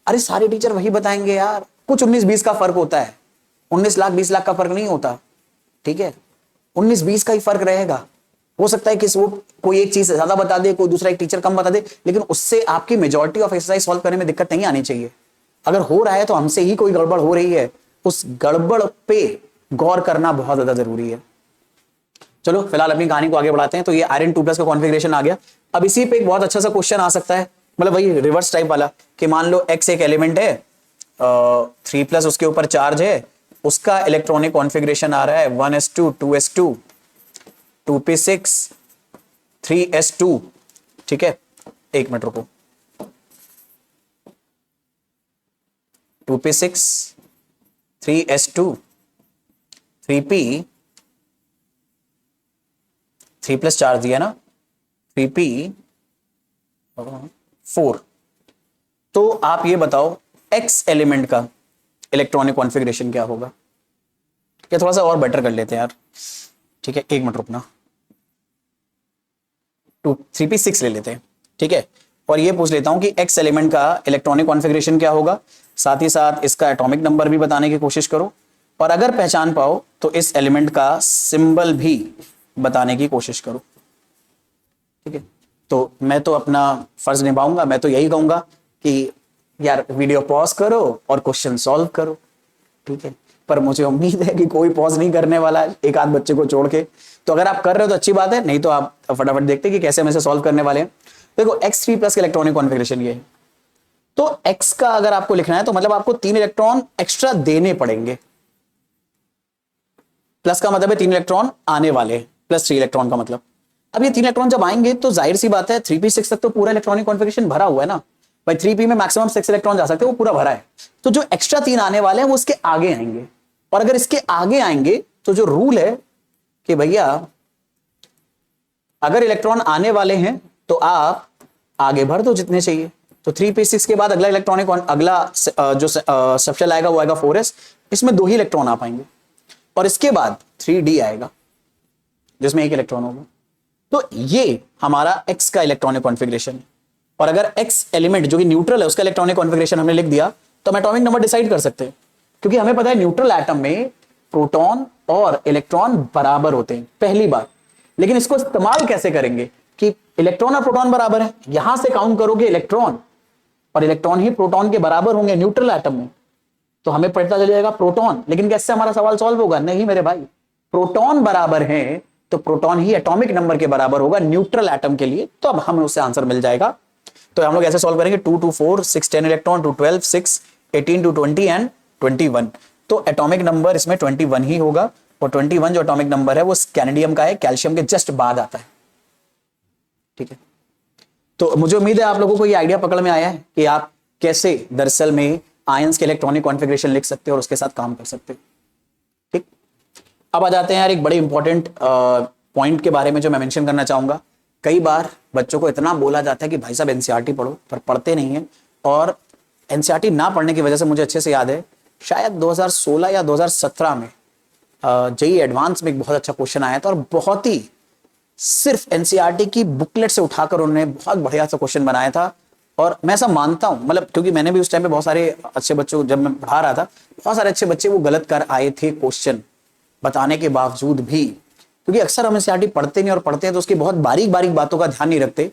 अरे सारे टीचर वही बताएंगे यार, कुछ 19-20 का फर्क होता है, 19 लाख 20 लाख का फर्क नहीं होता, ठीक है, 19-20 का ही फर्क रहेगा। हो सकता है कि वो कोई एक चीज ज्यादा बता दे, कोई दूसरा एक टीचर कम बता दे, लेकिन उससे आपकी मेजॉरिटी ऑफ एक्सरसाइज सॉल्व करने में दिक्कत नहीं आनी चाहिए। अगर हो रहा है तो हमसे ही कोई गड़बड़ हो रही है, उस गड़बड़ पे गौर करना बहुत ज्यादा जरूरी है। चलो फिलहाल अपनी कहानी को आगे बढ़ाते हैं। तो ये आयरन 2+ का कॉन्फ़िगरेशन आ गया। अब इसी पे एक बहुत अच्छा सा क्वेश्चन आ सकता है, मतलब वही रिवर्स टाइप वाला, कि मान लो X एक एलिमेंट है, 3+ उसके ऊपर चार्ज है, उसका इलेक्ट्रॉनिक कॉन्फ़िगरेशन आ रहा है 1s2 2s2 2p6 3s2, ठीक है, एक मिनट रुको, 2p6 3s2 3p 3+ चार्ज दिया ना, 3p 4। तो आप ये बताओ X एलिमेंट का इलेक्ट्रॉनिक कॉन्फ़िगरेशन क्या होगा। क्या थोड़ा सा और बेटर कर लेते हैं यार, ठीक है, एक मिनट रुकना, 3p6 ले लेते हैं, ठीक है, और ये पूछ लेता हूं कि X एलिमेंट का इलेक्ट्रॉनिक कॉन्फ़िगरेशन क्या होगा, साथ ही साथ इसका एटॉमिक नंबर भी बताने की कोशिश करो, और अगर पहचान पाओ तो इस एलिमेंट का सिंबल भी बताने की कोशिश करो, ठीक है। तो मैं तो अपना फर्ज निभाऊंगा, मैं तो यही कहूंगा कि यार वीडियो पॉज करो और क्वेश्चन सॉल्व करो, ठीक है, पर मुझे उम्मीद है कि कोई पॉज नहीं करने वाला है, एक आध बच्चे को छोड़ के। तो अगर आप कर रहे हो तो अच्छी बात है, नहीं तो आप फटाफट देखते कि कैसे हम इसे सॉल्व करने वाले हैं। देखो X3+ का इलेक्ट्रॉनिक कॉन्फ़िगरेशन ये है, तो X का अगर आपको लिखना है तो मतलब आपको 3 इलेक्ट्रॉन एक्स्ट्रा देने पड़ेंगे, प्लस का मतलब है 3 इलेक्ट्रॉन आने वाले, +3 इलेक्ट्रॉन का मतलब। अब ये 3 इलेक्ट्रॉन जब आएंगे तो जाहिर सी बात है 3p6 तक तो पूरा इलेक्ट्रॉनिक कॉन्फ़िगरेशन भरा हुआ है ना भाई, 3p में मैक्सिमम 6 इलेक्ट्रॉन जा सकते हैं, वो पूरा भरा है। तो जो एक्स्ट्रा 3 आने वाले हैं वो इसके आगे आएंगे, और अगर इसके आगे आएंगे तो जो रूल है कि भैया अगर इलेक्ट्रॉन आने वाले हैं तो आप आगे भर दो जितने चाहिए। तो 3p6 के बाद अगला इलेक्ट्रॉनिक अगला जो सबशेल आएगा वो आएगा 4s, इसमें 2 ही इलेक्ट्रॉन आ पाएंगे, और इसके बाद 3d आएगा जिसमें 1 इलेक्ट्रॉन होगा। तो ये हमारा X का इलेक्ट्रॉनिक कॉन्फ़िगरेशन है, और अगर X एलिमेंट जो कि न्यूट्रल है उसका इलेक्ट्रॉनिक कॉन्फ़िगरेशन हमने लिख दिया तो हम एटॉमिक नंबर डिसाइड कर सकते हैं, क्योंकि हमें पता है न्यूट्रल एटम में प्रोटॉन और इलेक्ट्रॉन बराबर होते हैं पहली बार। लेकिन इसको इस्तेमाल कैसे करेंगे कि इलेक्ट्रॉन और प्रोटॉन बराबर है, यहां से काउंट करोगे इलेक्ट्रॉन, और इलेक्ट्रॉन ही प्रोटॉन के बराबर होंगे न्यूट्रल एटम में, तो हमें पता चल जाएगा प्रोटॉन। लेकिन कैसे हमारा सवाल सॉल्व होगा? नहीं मेरे भाई, प्रोटॉन बराबर है तो प्रोटॉन ही एटॉमिक नंबर के बराबर होगा न्यूट्रल एटम के लिए, तो अब हमें उससे आंसर मिल जाएगा। तो हम लोग ऐसे सॉल्व करेंगे 2 2 4 6 10 इलेक्ट्रॉन, 2 12 6 18 2 20 एंड 21। तो एटॉमिक नंबर इसमें 21 ही होगा, और 21 जो एटॉमिक नंबर है वो कैनेडियम का है, कैल्शियम के जस्ट बाद आता है, ठीक है। तो मुझे उम्मीद है आप लोगों को ये आइडिया पकड़ में आया है कि आप कैसे दरअसल में आयंस के इलेक्ट्रॉनिक कॉन्फ़िगरेशन लिख सकते हो और उसके साथ काम कर सकते हो, ठीक। अब आ जाते हैं यार एक बड़े इंपॉर्टेंट पॉइंट के बारे में जो मैं मेंशन करना चाहूंगा। कई बार बच्चों को इतना बोला जाता है कि भाई साहब एनसीईआरटी पढ़ो, पर पढ़ते नहीं है, और एनसीईआरटी ना पढ़ने की वजह से मुझे अच्छे से याद है शायद 2016 या 2017 में जेईई एडवांस में एक बहुत अच्छा क्वेश्चन आया था, और बहुत ही सिर्फ एनसीईआरटी की बुकलेट से उठाकर उन्होंने बहुत बढ़िया सा क्वेश्चन बनाया था। और मैं ऐसा मानता हूं, मतलब क्योंकि मैंने भी उस टाइम पे बहुत सारे अच्छे बच्चों को जब मैं पढ़ा रहा था, बहुत सारे अच्छे बच्चे वो गलत कर आए थे क्वेश्चन बताने के बावजूद भी, क्योंकि अक्सर हम एनसीईआरटी पढ़ते नहीं, और पढ़ते हैं तो उसकी बहुत बारीक बारीक बातों का ध्यान नहीं रखते,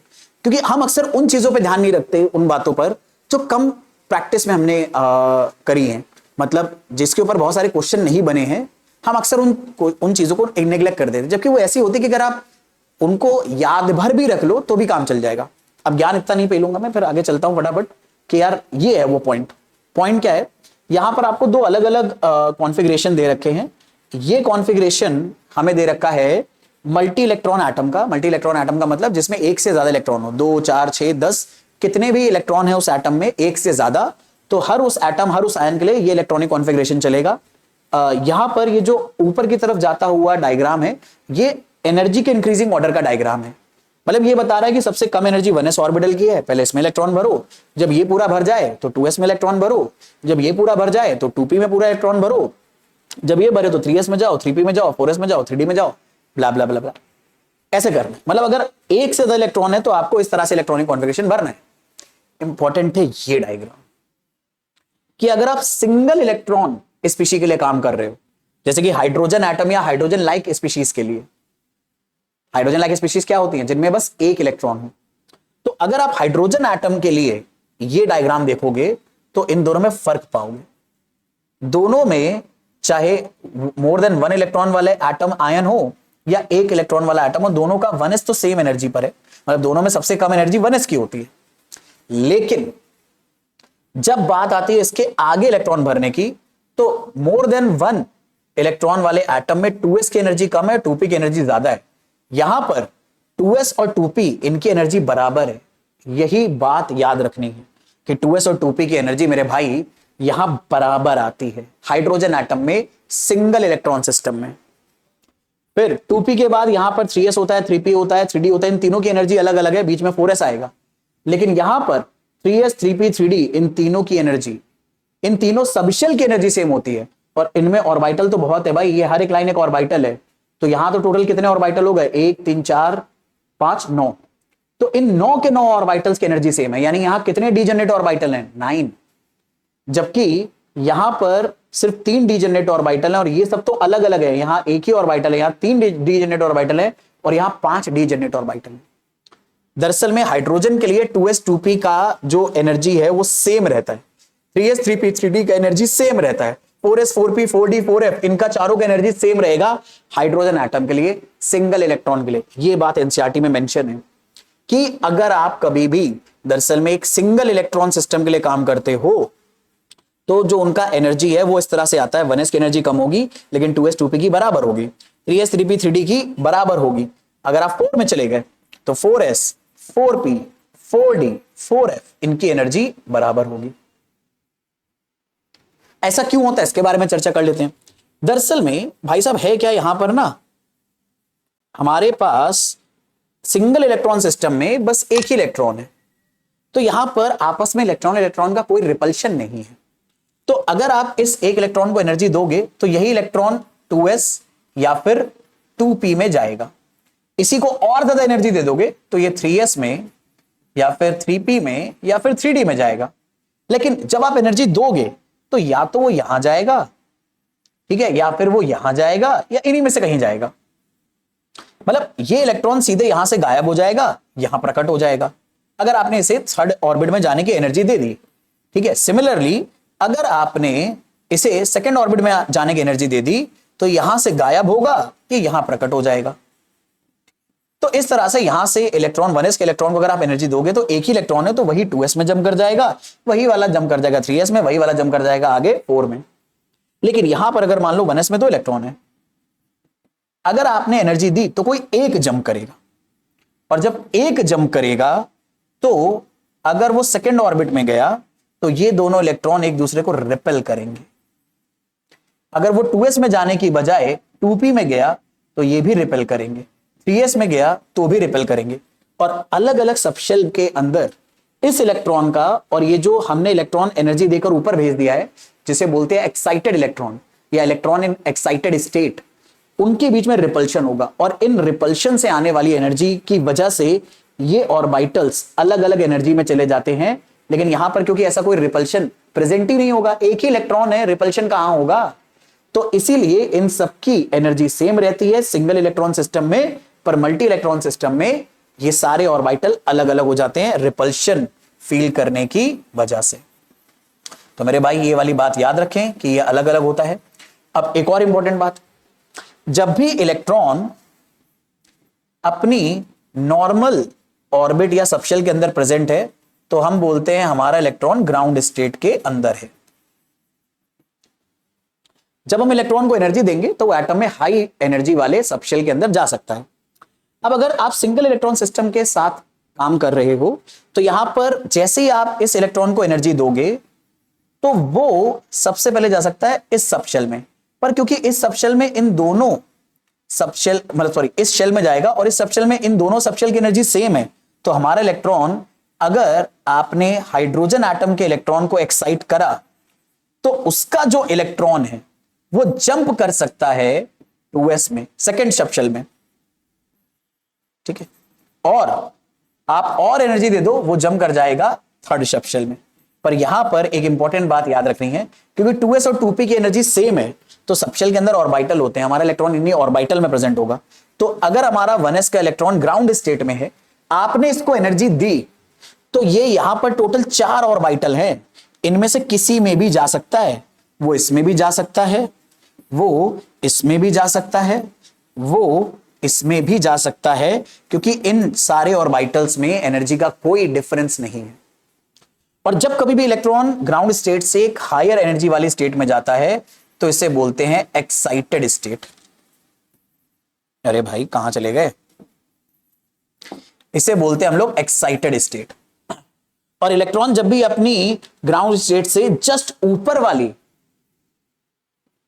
क्योंकि हम अक्सर उन चीजों पे ध्यान नहीं रखते, उन बातों पर जो कम प्रैक्टिस में हमने करी है, मतलब जिसके ऊपर बहुत सारे क्वेश्चन नहीं बने हैं, हम अक्सर उन चीजों को नेग्लेक्ट कर देते, जबकि वो ऐसी होती कि अगर आप उनको याद भर भी रख लो तो भी काम चल जाएगा। अब ज्ञान इतना नहीं पेलूंगा मैं, फिर आगे चलता हूं फटाफट कि यार ये है वो पॉइंट क्या है। यहां पर आपको 2 अलग अलग कॉन्फ़िगरेशन दे रखे हैं। ये कॉन्फ़िगरेशन हमें दे रखा है मल्टी इलेक्ट्रॉन एटम का। मल्टी इलेक्ट्रॉन एटम का मतलब जिसमें एक से ज्यादा इलेक्ट्रॉन हो, 2 4 6 10 कितने भी इलेक्ट्रॉन है उस एटम में एक से ज्यादा, तो हर उस एटम हर उस आयन के लिए ये इलेक्ट्रॉनिक कॉन्फ़िगरेशन चलेगा। यहां पर ये जो ऊपर की तरफ जाता हुआ डायग्राम है ये एनर्जी के इंक्रीजिंग ऑर्डर का डायग्राम है, मतलब ये बता रहा है कि सबसे कम एनर्जी 1s ऑर्बिटल की है, पहले इसमें इलेक्ट्रॉन भरो, जब ये पूरा भर जाए तो 2s में इलेक्ट्रॉन भरो, जब ये पूरा भर जाए तो 2p में पूरा इलेक्ट्रॉन भरो, जब ये भरे तो 3s में जाओ, 3p में जाओ, 4s में जाओ, 3d में जाओ, ब्ला ब्ला ब्ला ब्ला, ऐसे करना है। मतलब अगर एक से ज्यादा इलेक्ट्रॉन है तो आपको इस तरह से इलेक्ट्रॉनिक कॉन्फ़िगरेशन भरना है। इंपॉर्टेंट है ये डायग्राम कि अगर आप सिंगल इलेक्ट्रॉन स्पीशीज के लिए काम कर रहे हो, जैसे कि हाइड्रोजन एटम या हाइड्रोजन लाइक स्पीशीज के लिए, हाइड्रोजन लाइक स्पीशीज क्या होती हैं? जिनमें बस एक इलेक्ट्रॉन हो। तो अगर आप हाइड्रोजन एटम के लिए ये डायग्राम देखोगे तो इन दोनों में फर्क पाओगे। दोनों में चाहे मोर देन 1 इलेक्ट्रॉन वाले एटम आयन हो या एक इलेक्ट्रॉन वाला एटम हो, दोनों का 1s तो सेम एनर्जी पर है, मतलब दोनों में सबसे कम एनर्जी 1s की होती है। लेकिन जब बात आती है इसके आगे इलेक्ट्रॉन भरने की, तो मोर देन 1 इलेक्ट्रॉन वाले एटम में 2s की एनर्जी कम है, 2p की एनर्जी ज्यादा है। यहां पर 2s और 2p इनकी एनर्जी बराबर है। यही बात याद रखनी है कि 2s और 2p की एनर्जी मेरे भाई यहां बराबर आती है हाइड्रोजन एटम में, सिंगल इलेक्ट्रॉन सिस्टम में। फिर 2p के बाद यहां पर 3s होता है, 3p होता है, 3d होता है। इन तीनों की एनर्जी अलग अलग है, बीच में 4s आएगा। लेकिन यहां पर 3s, 3p, 3d इन तीनों की एनर्जी, इन तीनों सबशेल की एनर्जी सेम होती है। और इनमें ऑर्बिटल तो बहुत है भाई, ये हर एक लाइन एक ऑर्बिटल है। तो यहां तो टोटल कितने ऑर्बिटल हो गए? 1 3 4 5 9। तो इन 9 के 9 ऑर्बिटल्स की एनर्जी सेम है। यानी यहां कितने डीजनरेट ऑर्बिटल हैं? 9। जबकि यहां पर सिर्फ 3 डीजनरेट ऑर्बिटल हैं और ये सब तो अलग अलग है। यहां एक ही ऑर्बिटल है, यहां 3 डीजनरेट ऑर्बिटल है और यहां 5 डीजनरेट ऑर्बिटल है। दरअसल में हाइड्रोजन के लिए 2s 2p का जो एनर्जी है वो सेम रहता है, 3s 3p 3d का एनर्जी सेम रहता है, 4s 4p 4d 4f इनका चारों का एनर्जी सेम रहेगा हाइड्रोजन एटम के लिए, सिंगल इलेक्ट्रॉन के लिए। ये बात एनसीईआरटी में मेंशन है कि अगर आप कभी भी दरअसल में एक सिंगल इलेक्ट्रॉन सिस्टम के लिए काम करते हो तो जो उनका एनर्जी है वो इस तरह से आता है, 1s की एनर्जी कम होगी लेकिन 2s 2p की बराबर होगी, 3s 3p 3d की बराबर होगी। अगर आप 4 में चले गए तो 4s 4p 4d 4f इनकी एनर्जी बराबर होगी। ऐसा क्यों होता है इसके बारे में चर्चा कर लेते हैं। दरअसल में भाई साहब है क्या, यहां पर ना हमारे पास सिंगल इलेक्ट्रॉन सिस्टम में बस एक ही इलेक्ट्रॉन है, तो यहां पर आपस में इलेक्ट्रॉन इलेक्ट्रॉन का कोई रिपल्शन नहीं है। तो अगर आप इस एक इलेक्ट्रॉन को एनर्जी दोगे तो यही इलेक्ट्रॉन 2s या फिर 2p में जाएगा। इसी को और ज्यादा एनर्जी दे दोगे तो ये 3s में या फिर 3p में या फिर 3d में जाएगा। लेकिन जब आप एनर्जी दोगे तो या तो वो यहां जाएगा, ठीक है, या फिर वो यहां जाएगा या इन्हीं में से कहीं जाएगा। मतलब ये इलेक्ट्रॉन सीधे यहां से गायब हो जाएगा, यहां प्रकट हो जाएगा अगर आपने इसे थर्ड ऑर्बिट में जाने की एनर्जी दे दी, ठीक है। सिमिलरली अगर आपने इसे सेकंड ऑर्बिट में जाने की एनर्जी दे दी तो यहां से गायब होगा कि यहां प्रकट हो जाएगा। तो इस तरह से यहां से इलेक्ट्रॉन 1s के इलेक्ट्रॉन को अगर आप एनर्जी दोगे तो एक ही इलेक्ट्रॉन है तो वही 2s में जंप कर जाएगा, वही वाला जंप कर जाएगा 3s में, वही वाला जंप कर जाएगा आगे 4 में। लेकिन यहां पर अगर मान लो 1s में 2 इलेक्ट्रॉन है, अगर आपने एनर्जी दी तो कोई एक जंप करेगा, और जब एक जंप करेगा तो अगर वो सेकेंड ऑर्बिट में गया तो ये दोनों इलेक्ट्रॉन एक दूसरे को रिपेल करेंगे। अगर वो 2s में जाने की बजाय 2p में गया तो ये भी रिपेल करेंगे, 3s में गया तो भी रिपेल करेंगे। और अलग अलग सबशेल के अंदर इस इलेक्ट्रॉन का और ये जो हमने इलेक्ट्रॉन एनर्जी देकर ऊपर भेज दिया है, जिसे बोलते हैं एक्साइटेड इलेक्ट्रॉन या इलेक्ट्रॉन इन एक्साइटेड स्टेट, उनके बीच में रिपल्शन होगा। और इन रिपल्शन से आने वाली एनर्जी की वजह से ये ऑर्बिटल्स अलग अलग एनर्जी में चले जाते हैं। लेकिन यहां पर क्योंकि ऐसा कोई रिपल्शन प्रेजेंट ही नहीं होगा, एक ही इलेक्ट्रॉन है, रिपल्शन कहां होगा, तो इसीलिए इन सबकी एनर्जी सेम रहती है सिंगल इलेक्ट्रॉन सिस्टम में। पर मल्टी इलेक्ट्रॉन सिस्टम में ये सारे ऑर्बिटल अलग अलग हो जाते हैं रिपल्शन फील करने की वजह से। तो मेरे भाई ये वाली बात याद रखें कि ये अलग अलग होता है। अब एक और इंपॉर्टेंट बात, जब भी इलेक्ट्रॉन अपनी नॉर्मल ऑर्बिट या सबशेल के अंदर प्रेजेंट है तो हम बोलते हैं हमारा इलेक्ट्रॉन ग्राउंड स्टेट के अंदर है। जब हम इलेक्ट्रॉन को एनर्जी देंगे तो वो एटम में हाई एनर्जी वाले सबशेल के अंदर जा सकता है। अब अगर आप सिंगल इलेक्ट्रॉन सिस्टम के साथ काम कर रहे हो तो यहां पर जैसे ही आप इस इलेक्ट्रॉन को एनर्जी दोगे तो वो सबसे पहले जा सकता है इस सबशेल में। पर क्योंकि इस सबशेल में इन दोनों सबशेल मतलब सॉरी इस शेल में जाएगा और इस सबशेल में इन दोनों सबशेल की एनर्जी सेम है, तो हमारा इलेक्ट्रॉन, अगर आपने हाइड्रोजन एटम के इलेक्ट्रॉन को एक्साइट करा तो उसका जो इलेक्ट्रॉन है वो जंप कर सकता है 2s में, सेकेंड सबशेल में, ठीक है। और आप और एनर्जी दे दो, वो जंप कर जाएगा थर्ड सबशेल में। पर यहां पर एक इंपॉर्टेंट बात याद रखनी है, क्योंकि 2s और 2p की एनर्जी सेम है, तो सबशेल के अंदर ऑर्बिटल होते हैं, हमारा इलेक्ट्रॉन इन्हीं ऑर्बिटल में प्रेजेंट होगा। तो अगर हमारा 1s का इलेक्ट्रॉन ग्राउंड स्टेट में है, आपने इसको एनर्जी दी, तो ये यहां पर टोटल 4 ऑर्बिटल हैं, इनमें से किसी में भी जा सकता है, वो इसमें भी जा सकता है, वो इसमें भी जा सकता है, वो इसमें भी जा सकता है, क्योंकि इन सारे ऑर्बिटल्स में एनर्जी का कोई डिफरेंस नहीं है। और जब कभी भी इलेक्ट्रॉन ग्राउंड स्टेट से एक हायर एनर्जी वाली स्टेट में जाता है, तो इसे बोलते हैं एक्साइटेड स्टेट। अरे भाई कहां चले गए, इसे बोलते हैं हम लोग एक्साइटेड स्टेट। और इलेक्ट्रॉन जब भी अपनी ग्राउंड स्टेट से जस्ट ऊपर वाली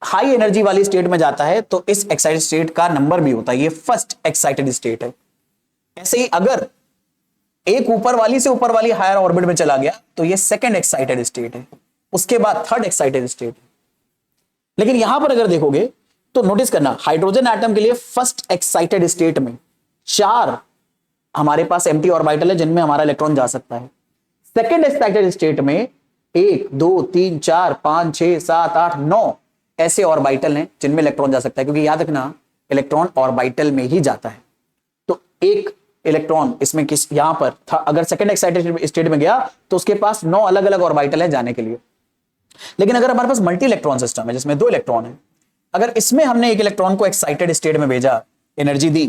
हाई एनर्जी वाली स्टेट में जाता है, तो इस एक्साइटेड स्टेट का नंबर भी होता है, ये फर्स्ट एक्साइटेड स्टेट है। ऐसे ही अगर एक ऊपर वाली से ऊपर वाली हायर ऑर्बिट में चला गया, तो ये सेकंड एक्साइटेड स्टेट है, उसके बाद थर्ड एक्साइटेड स्टेट है। लेकिन यहां पर अगर देखोगे तो नोटिस करना, हाइड्रोजन एटम के लिए फर्स्ट एक्साइटेड स्टेट में 4 हमारे पास एम्प्टी ऑर्बिटल है जिनमें हमारा इलेक्ट्रॉन जा सकता है। सेकंड एक्साइटेड स्टेट में 1 2 3 4 5 6 7 8 9 ऐसे ऑर्बिटल हैं जिनमें इलेक्ट्रॉन जा सकता है, क्योंकि याद रखना इलेक्ट्रॉन ऑर्बिटल में ही जाता है। तो एक इलेक्ट्रॉन इसमें किस यहां पर था, अगर सेकंड एक्साइटेड स्टेट में गया तो उसके पास 9 अलग अलग ऑर्बिटल है जाने के लिए। लेकिन अगर हमारे पास मल्टी इलेक्ट्रॉन सिस्टम है जिसमें 2 इलेक्ट्रॉन है, अगर इसमें हमने एक इलेक्ट्रॉन को एक्साइटेड स्टेट में भेजा, एनर्जी दी,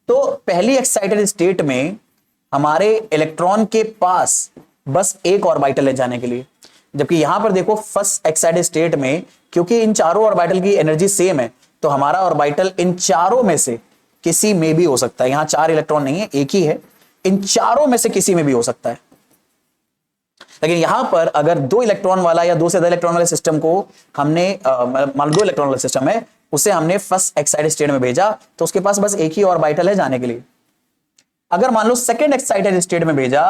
तो पहली एक्साइटेड स्टेट में हमारे इलेक्ट्रॉन के पास बस एक ऑर्बिटल है जाने के लिए। जबकि यहां पर देखो फर्स्ट एक्साइटेड स्टेट में, क्योंकि इन चारों ऑर्बिटल की एनर्जी सेम है, तो हमारा ऑर्बिटल इन चारों में से किसी में भी हो सकता है। यहां 4 इलेक्ट्रॉन नहीं है, एक ही है, इन चारों में से किसी में भी हो सकता है। लेकिन यहां पर अगर 2 इलेक्ट्रॉन वाला या 2 से ज्यादा इलेक्ट्रॉन वाले सिस्टम को हमने मान लो 2 इलेक्ट्रॉन वाला सिस्टम है, उसे हमने फर्स्ट एक्साइटेड स्टेट में भेजा, तो उसके पास बस एक ही ऑर्बिटल है जाने के लिए। अगर मान लो सेकंड एक्साइटेड स्टेट में भेजा,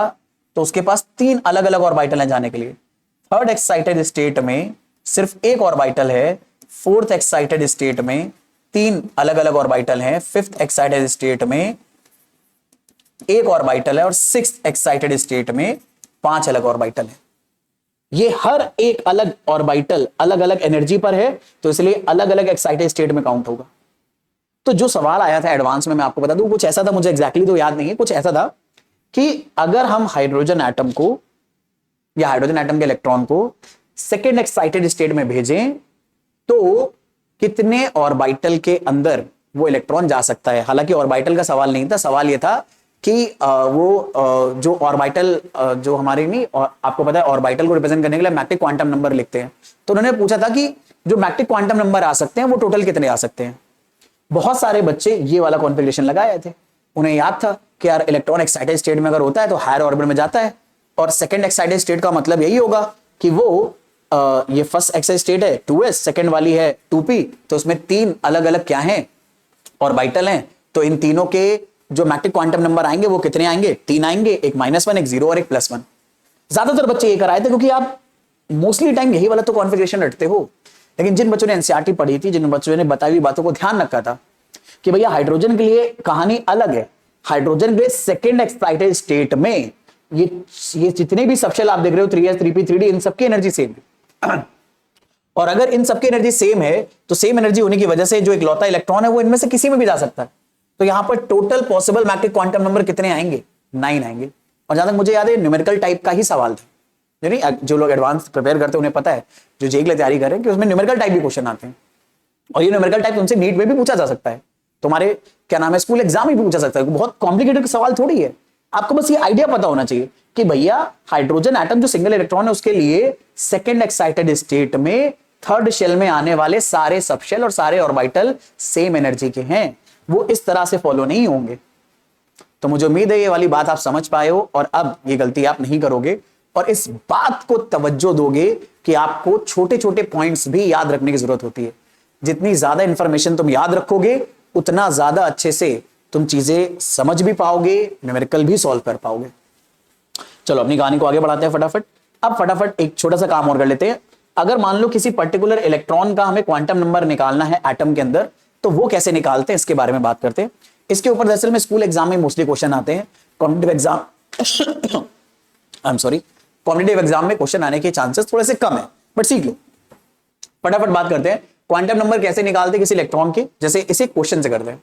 तो उसके पास 3 अलग अलग ऑर्बिटल है जाने के लिए। थर्ड एक्साइटेड स्टेट में सिर्फ एक ऑर्बिटल है, फोर्थ एक्साइटेड स्टेट में 3 अलग अलग ऑर्बिटल हैं, फिफ्थ एक्साइटेड स्टेट में एक ऑर्बिटल है, और सिक्स्थ एक्साइटेड स्टेट में 5 अलग ऑर्बिटल है। ये हर एक अलग ऑर्बिटल अलग अलग एनर्जी पर है, तो इसलिए अलग अलग एक्साइटेड स्टेट में काउंट होगा। तो जो सवाल आया था एडवांस में, मैं आपको बता दूं, कुछ ऐसा था, मुझे एग्जैक्टली तो याद नहीं है, कुछ ऐसा था कि अगर हम हाइड्रोजन एटम को या हाइड्रोजन एटम के इलेक्ट्रॉन को सेकेंड एक्साइटेड स्टेट में भेजें, तो कितने ऑर्बिटल के अंदर वो इलेक्ट्रॉन जा सकता है। हालांकि ऑर्बिटल का सवाल नहीं था, सवाल ये था कि जो ऑर्बिटल जो हमारे नहीं, आपको पता है ऑर्बिटल को रिप्रेजेंट करने के लिए मैग्नेटिक क्वांटम नंबर लिखते हैं, तो उन्होंने पूछा था कि जो मैग्नेटिक क्वांटम नंबर आ सकते हैं वो टोटल कितने आ सकते हैं। बहुत सारे बच्चे ये वाला कॉन्फ़िगरेशन लगाए थे, उन्हें याद था कि यार इलेक्ट्रॉन एक्साइटेड स्टेट में अगर होता है तो हायर ऑर्बिट में जाता है, और सेकंड एक्साइटेड स्टेट का मतलब यही होगा कि वो ये फर्स्ट एक्साइटेड स्टेट है 2s, सेकंड वाली है 2p, तो उसमें 3 अलग अलग क्या हैं ऑर्बिटल हैं, तो इन तीनों के जो मैग्नेटिक क्वांटम नंबर आएंगे वो कितने आएंगे, 3 आएंगे, एक -1, एक 0 और एक +1। ज्यादातर बच्चे ये कराए थे क्योंकि आप मोस्टली टाइम यही वाला तो कॉन्फ़िगरेशन रटते हो। लेकिन जिन बच्चों ने एनसीईआरटी पढ़ी थी, जिन बच्चों ने बताई हुई बातों को ध्यान रखा था कि भैया हाइड्रोजन के लिए कहानी अलग है। हाइड्रोजन के सेकेंड एक्साइटेड स्टेट में ये जितने भी सबशेल आप देख रहे हो 3s 3p 3d, इन सबकी एनर्जी सेम है। और अगर इन सबकी एनर्जी सेम है, तो सेम एनर्जी होने की वजह से जो इकलौता इलेक्ट्रॉन है वो इनमें से किसी में भी जा सकता है। तो यहां पर total possible magnetic quantum number कितने आएंगे, 9 आएंगे। और जहां तक मुझे याद है न्यूमेरिकल टाइप का ही सवाल था, जो लोग एडवांस प्रिपेयर करते हैं उन्हें पता है, जो जेई के लिए तैयारी कर रहे हैं, कि उसमें न्यूमेरिकल टाइप भी क्वेश्चन आते हैं। और ये न्यूमेरिकल टाइप तुमसे नीट में भी पूछा जा सकता है, तुम्हारे क्या नाम है स्कूल एग्जाम में भी पूछा सकता है। बहुत कॉम्प्लिकेटेड सवाल थोड़ी है, आपको बस ये आइडिया पता होना चाहिए कि भैया हाइड्रोजन एटम जो सिंगल इलेक्ट्रॉन है उसके लिए सेकंड एक्साइटेड स्टेट में थर्ड शेल में आने वाले सारे सबशेल और सारे ऑर्बिटल सेम एनर्जी के हैं, वो इस तरह से फॉलो नहीं होंगे। तो मुझे उम्मीद है ये वाली बात आप समझ पाए हो, और अब ये गलती आप नहीं करोगे, और इस बात को तवज्जो दोगे कि आपको छोटे छोटे पॉइंट्स भी याद रखने की जरूरत होती है। जितनी ज्यादा इंफॉर्मेशन तुम याद रखोगे, उतना ज्यादा अच्छे से तुम चीजें समझ भी पाओगे, न्यूमेरिकल भी सॉल्व कर पाओगे। चलो अपनी कहानी को आगे बढ़ाते हैं फटाफट। अब फटाफट एक छोटा सा काम और कर लेते हैं। अगर मान लो किसी पर्टिकुलर इलेक्ट्रॉन का हमें क्वांटम नंबर निकालना है एटम के अंदर, तो वो कैसे निकालते हैं इसके बारे में बात करते हैं। इसके ऊपर दरअसल में स्कूल एग्जाम में मोस्टली क्वेश्चन आते हैं, competitive exam I am sorry, competitive exam में क्वेश्चन आने के चांसेस थोड़े से कम है, बट सीख लो। फटाफट बात करते हैं क्वांटम नंबर कैसे निकालते हैं किसी इलेक्ट्रॉन के, जैसे इसे क्वेश्चन से करते हैं।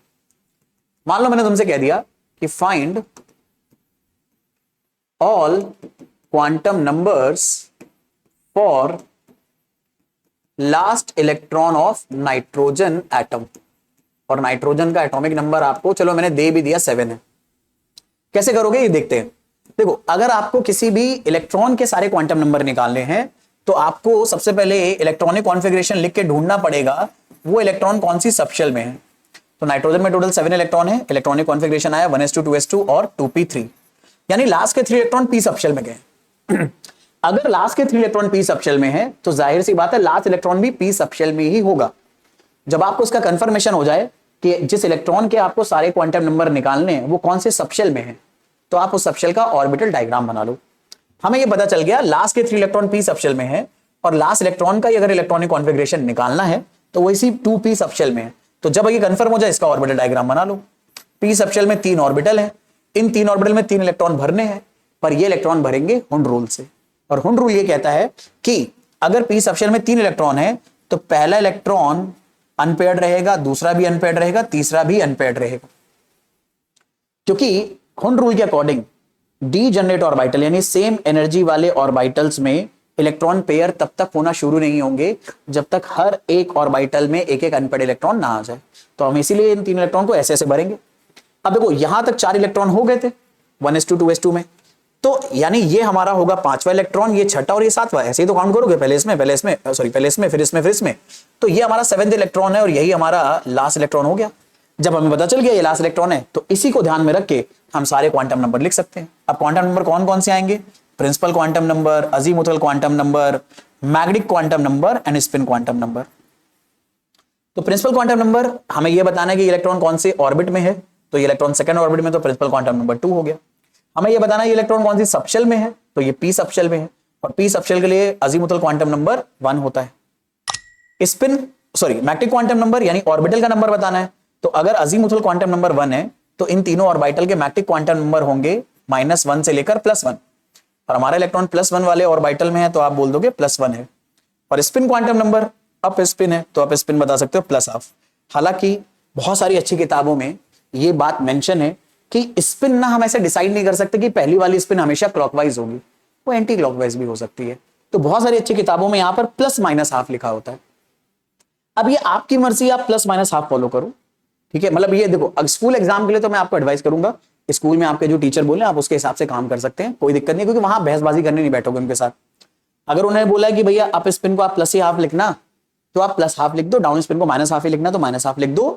मान लो मैंने तुमसे कह दिया कि find all quantum numbers for last electron of nitrogen atom, और नाइट्रोजन का एटॉमिक नंबर आपको चलो मैंने दे भी दिया 7 है। कैसे करोगे ये देखते हैं। देखो, अगर आपको किसी भी इलेक्ट्रॉन के सारे क्वांटम नंबर निकालने हैं तो आपको सबसे पहले इलेक्ट्रॉनिक कॉन्फ़िगरेशन लिख के ढूंढना पड़ेगा वो इलेक्ट्रॉन कौन सी सबशेल में है। तो नाइट्रोजन में टोटल 7 इलेक्ट्रॉन है, इलेक्ट्रॉनिक कॉन्फ़िगरेशन आया 1s2 2s2 और 2p3, यानी लास्ट के 3 इलेक्ट्रॉन p सबशेल में गए। अगर लास्ट के 3 इलेक्ट्रॉन p सबशेल में है तो जाहिर सी बात है लास्ट इलेक्ट्रॉन भी p सबशेल में ही होगा। जब आपको इसका कंफर्मेशन हो जाए कि जिस इलेक्ट्रॉन के आपको सारे क्वांटम नंबर निकालने हैं वो कौन से सबशेल में है, तो आप उस सबशेल का ऑर्बिटल डायग्राम बना लो। हमें ये पता चल गया लास्ट के 3 इलेक्ट्रॉन p सबशेल में है, और लास्ट इलेक्ट्रॉन का अगर इलेक्ट्रॉनिक कॉन्फ़िगरेशन निकालना है तो वो इसी 2p सबशेल में है। तो जब ये कंफर्म हो जाए इसका ऑर्बिटल डायग्राम बना लो। p सबशेल में 3 ऑर्बिटल है, इन 3 ऑर्बिटल में 3 इलेक्ट्रॉन भरने हैं, पर ये इलेक्ट्रॉन भरेंगे हुंड रूल से। और हुंड रूल ये कहता है कि अगर p सबशेल में 3 इलेक्ट्रॉन है तो पहला इलेक्ट्रॉन अनपेयर्ड रहेगा, दूसरा भी अनपेयर्ड रहेगा, तीसरा भी अनपेयर्ड रहेगा। क्योंकि हुंड रूल के अकॉर्डिंग डी जनरेट ऑर्बिटल यानी सेम एनर्जी वाले ऑर्बिटल्स में इलेक्ट्रॉन पेयर तब तक होना शुरू नहीं होंगे जब तक हर एक ऑर्बिटल में एक एक अनपेयर्ड इलेक्ट्रॉन ना आ जाए। तो हम इसीलिए इन 3 इलेक्ट्रॉन को ऐसे ऐसे भरेंगे। अब देखो यहां तक 4 इलेक्ट्रॉन हो गए थे 1s2 2s2 में, तो यानी ये हमारा होगा 5वां इलेक्ट्रॉन, ये 6ठा और ये 7वां, ऐसे ही तो काउंट करोगे, पहले इसमें फिर इसमें। तो ये हमारा 7th इलेक्ट्रॉन है और यही हमारा लास्ट इलेक्ट्रॉन हो गया। जब हमें पता चल गया ये लास्ट इलेक्ट्रॉन है तो इसी को ध्यान में रख के हम सारे क्वांटम नंबर लिख सकते हैं। अब क्वांटम नंबर कौन कौन से आएंगे? Principal quantum number, azimuthal quantum number, magnetic quantum number and spin quantum number. तो प्रिंसिपल क्वांटम नंबर हमें यह बताना है कि इलेक्ट्रॉन कौन से ऑर्बिट में है, तो ये इलेक्ट्रॉन सेकंड ऑर्बिट में, तो प्रिंसिपल क्वांटम नंबर 2 हो गया। हमें यह बताना है ये इलेक्ट्रॉन कौन सी सबशेल में है, तो ये p सबशेल में है, और p सबशेल के लिए अजीमुथल क्वांटम नंबर 1 होता है। मैग्नेटिक क्वांटम नंबर यानी ऑर्बिटल का नंबर बताना है, तो अगर अजीमुथल क्वांटम नंबर 1 है तो इन तीनों ऑर्बिटल के मैग्नेटिक क्वांटम नंबर होंगे -1 से लेकर +1, और हमारा इलेक्ट्रॉन +1 वाले ऑर्बिटल में है तो आप बोल दोगे +1 है। और spin quantum number up spin है तो आप स्पिन बता सकते हो +हाफ। हालांकि बहुत सारी अच्छी किताबों में ये बात मेंशन है कि स्पिन ना हम ऐसे डिसाइड नहीं कर सकते कि पहली वाली स्पिन हमेशा क्लॉकवाइज होगी, वो एंटी क्लॉकवाइज भी हो सकती है। तो बहुत सारी अच्छी किताबों में यहां पर +-हाफ लिखा होता है। अब ये आपकी मर्जी, आप +-हाफ फॉलो करो, ठीक है। मतलब ये देखो स्कूल एग्जाम के लिए तो मैं आपको एडवाइस करूंगा स्कूल में आपके जो टीचर बोले आप उसके हिसाब से काम कर सकते हैं, कोई दिक्कत नहीं, क्योंकि वहां बहसबाजी करने नहीं बैठोगे उनके साथ। अगर उन्होंने बोला है कि भैया आप स्पिन को आप +हाफ लिखना तो आप +हाफ लिख दो, डाउन स्पिन को -हाफ ही लिखना तो -हाफ लिख दो,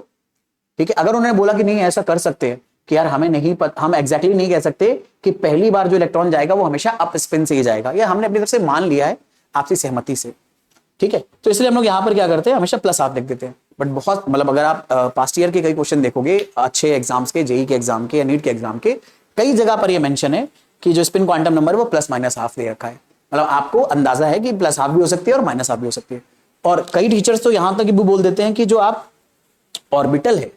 ठीक है। अगर उन्होंने बोला कि नहीं ऐसा कर सकते हैं कि यार हमें नहीं पता, हम एग्जैक्टली नहीं कह सकते कि पहली बार जो इलेक्ट्रॉन जाएगा वो हमेशा अप स्पिन से ही जाएगा, या हमने अपनी तरफ से मान लिया है आपसी सहमति से, ठीक है। तो इसलिए हम लोग यहाँ पर क्या करते हैं, हमेशा +हाफ लिख देते हैं। बट बहुत मतलब अगर आप पास्ट ईयर के कई क्वेश्चन देखोगे अच्छे एग्जाम्स के, जेई के एग्जाम के या नीट के एग्जाम के, कई जगह पर ये मेंशन है कि जो स्पिन क्वांटम नंबर है वो +-हाफ दे रखा है। मतलब आपको अंदाजा है कि +हाफ भी हो सकती है और -हाफ भी हो सकती है। और कई टीचर्स तो यहां तक भी बोल देते हैं कि जो आप ऑर्बिटल है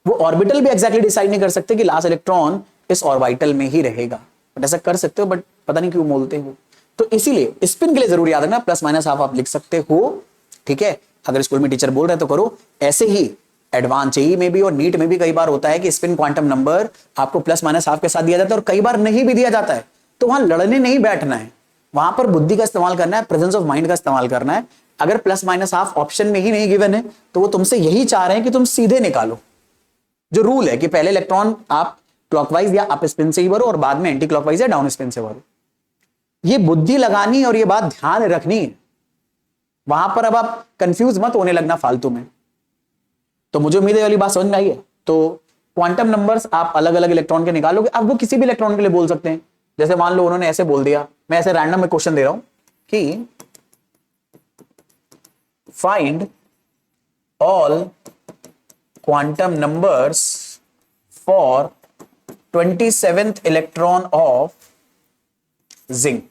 वो ऑर्बिटल भी एग्जैक्टली डिसाइड नहीं कर सकते कि लास्ट इलेक्ट्रॉन इस ऑर्बिटल में ही रहेगा, बट ऐसा कर सकते हो, बट पता नहीं क्यों बोलते हो। तो इसीलिए स्पिन के लिए जरूर याद रखना +-हाफ आप लिख सकते हो, ठीक है। अगर स्कूल में टीचर बोल रहे हैं तो करो। ऐसे ही एडवांस जेई में भी और नीट में भी कई बार होता है कि स्पिन क्वांटम नंबर आपको +-हाफ के साथ दिया जाता है और कई बार नहीं भी दिया जाता है, तो वहां लड़ने नहीं बैठना है, वहां पर बुद्धि का इस्तेमाल करना है, प्रेजेंस ऑफ माइंड का इस्तेमाल करना है। अगर +-हाफ ऑप्शन में ही नहीं गिवन है तो वो तुमसे यही चाह रहे हैं कि तुम सीधे निकालो। जो रूल है कि पहले इलेक्ट्रॉन आप क्लॉकवाइज या अप स्पिन से ही भरो और बाद में एंटी क्लॉकवाइज या डाउन स्पिन से भरो। ये बुद्धि लगानी और ये बात ध्यान रखनी है, वहां पर अब आप कंफ्यूज मत होने लगना फालतू में। तो मुझे उम्मीद है वाली बात समझ में आई है। तो क्वांटम नंबर्स आप अलग अलग इलेक्ट्रॉन के निकालोगे, अब वो किसी भी इलेक्ट्रॉन के लिए बोल सकते हैं। जैसे मान लो उन्होंने ऐसे बोल दिया, मैं ऐसे रैंडम में क्वेश्चन दे रहा हूं कि find all quantum numbers for 27th electron of zinc,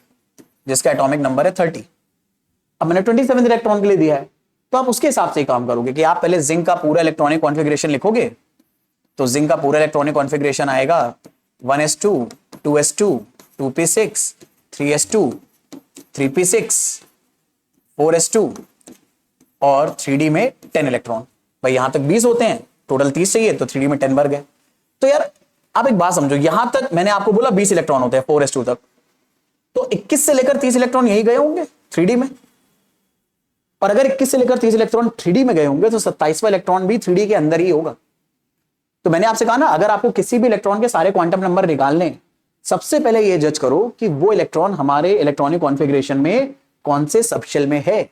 जिसका एटॉमिक नंबर है 30। अब मैंने 27 इलेक्ट्रॉन के लिए दिया है, तो आप उसके हिसाब से ही काम करोगे कि आप पहले जिंक का पूरा इलेक्ट्रॉनिक कॉन्फ़िगरेशन लिखोगे, तो जिंक का पूरा इलेक्ट्रॉनिक कॉन्फ़िगरेशन आएगा 1s2 2s2 2p6 3s2 3p6 4s2 और 3d में 10 इलेक्ट्रॉन। भाई यहां तक 20 होते हैं, टोटल 30 चाहिए, तो 3d में 10 भर गए। तो यार आप एक बात समझो, यहां तक मैंने आपको बोला 20 इलेक्ट्रॉन होते हैं 4s2 तक, तो 21 से लेकर 30 इलेक्ट्रॉन यही गए होंगे 3d में। और अगर 21 से लेकर 30 इलेक्ट्रॉन 3d में गए होंगे तो 27वां इलेक्ट्रॉन भी 3d के अंदर ही होगा। तो मैंने आपसे कहा ना, अगर आपको किसी भी इलेक्ट्रॉन के सारे क्वांटम नंबर निकालने, सबसे पहले यह जज करो कि वो इलेक्ट्रॉन हमारे इलेक्ट्रॉनिक कॉन्फ़िगरेशन में कौन से सबशेल में है।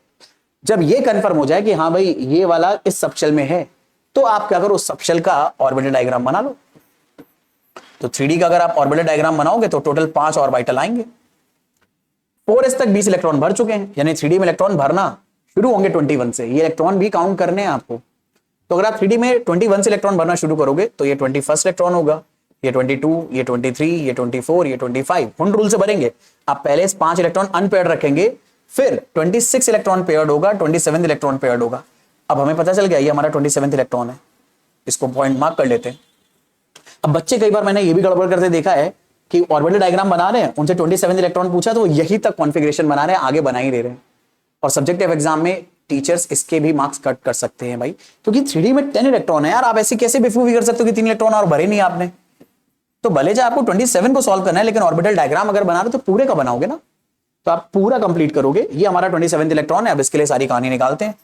जब ये कंफर्म हो जाए कि हाँ भाई ये वाला इस सबशेल में है, तो आप क्या करो, उस सबशेल का ऑर्बिटल डायग्राम बना लो। तो 3d का अगर आप ऑर्बिटल डायग्राम बनाओगे तो टोटल 5 ऑर्बिटल आएंगे। 4s तक 20 इलेक्ट्रॉन भर चुके हैं, यानी 3d में इलेक्ट्रॉन भरना शुरू होंगे 21 से। ये इलेक्ट्रॉन भी काउंट करने हैं आपको। तो अगर आप 3d में 21 से इलेक्ट्रॉन भरना शुरू करोगे तो ये 21st इलेक्ट्रॉन होगा, ये 22, ये 23, ये 24, ये 25 हुंड रूल से भरेंगे। आप पहले 5 इलेक्ट्रॉन अनपेयर्ड रखेंगे, फिर 26 इलेक्ट्रॉन पेयर्ड होगा, 27 इलेक्ट्रॉन पेयर्ड होगा। अब हमें पता चल गया ये हमारा 27 इलेक्ट्रॉन है, इसको पॉइंट मार्क कर लेते हैं। अब बच्चे कई बार मैंने ये भी गड़बड़ करते देखा है कि ऑर्बिटल डायग्राम बना रहे हैं, उनसे 27 इलेक्ट्रॉन पूछा तो वो यही तक कॉन्फ़िगरेशन बना रहे हैं, आगे बना ही दे रहे हैं। और सब्जेक्टिव एग्जाम में टीचर्स इसके भी मार्क्स कट कर सकते हैं भाई, क्योंकि 3d में 10 इलेक्ट्रॉन है यार। आप ऐसे कैसे बेवकूफी कर सकते हो कि 3 इलेक्ट्रॉन और भरे नहीं आपने। तो भले चाहे आपको 27 को सॉल्व करना है, लेकिन ऑर्बिटल डायग्राम अगर बना रहे तो पूरे का बनाओगे ना, तो आप पूरा कंप्लीट करोगे। ये हमारा 27 इलेक्ट्रॉन है। अब इसके लिए सारी कहानी निकालते हैं।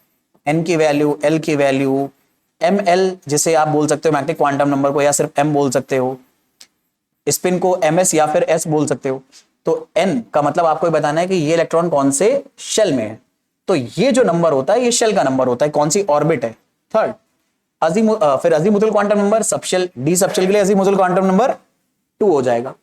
n की वैल्यू, l की वैल्यू, ml जिसे आप बोल सकते हो मैग्नेटिक क्वांटम नंबर को, या सिर्फ m बोल सकते हो, स्पिन को ms या फिर s बोल सकते हो। तो n का मतलब आपको बताना है कि ये इलेक्ट्रॉन कौन से शेल में है। तो ये जो नंबर होता है ये शेल का नंबर होता है, कौन सी ऑर्बिट है, थर्ड। फिर azimuthal quantum number subshell, D subshell के लिए अजीमुथल क्वांटम नंबर 2 हो जाएगा।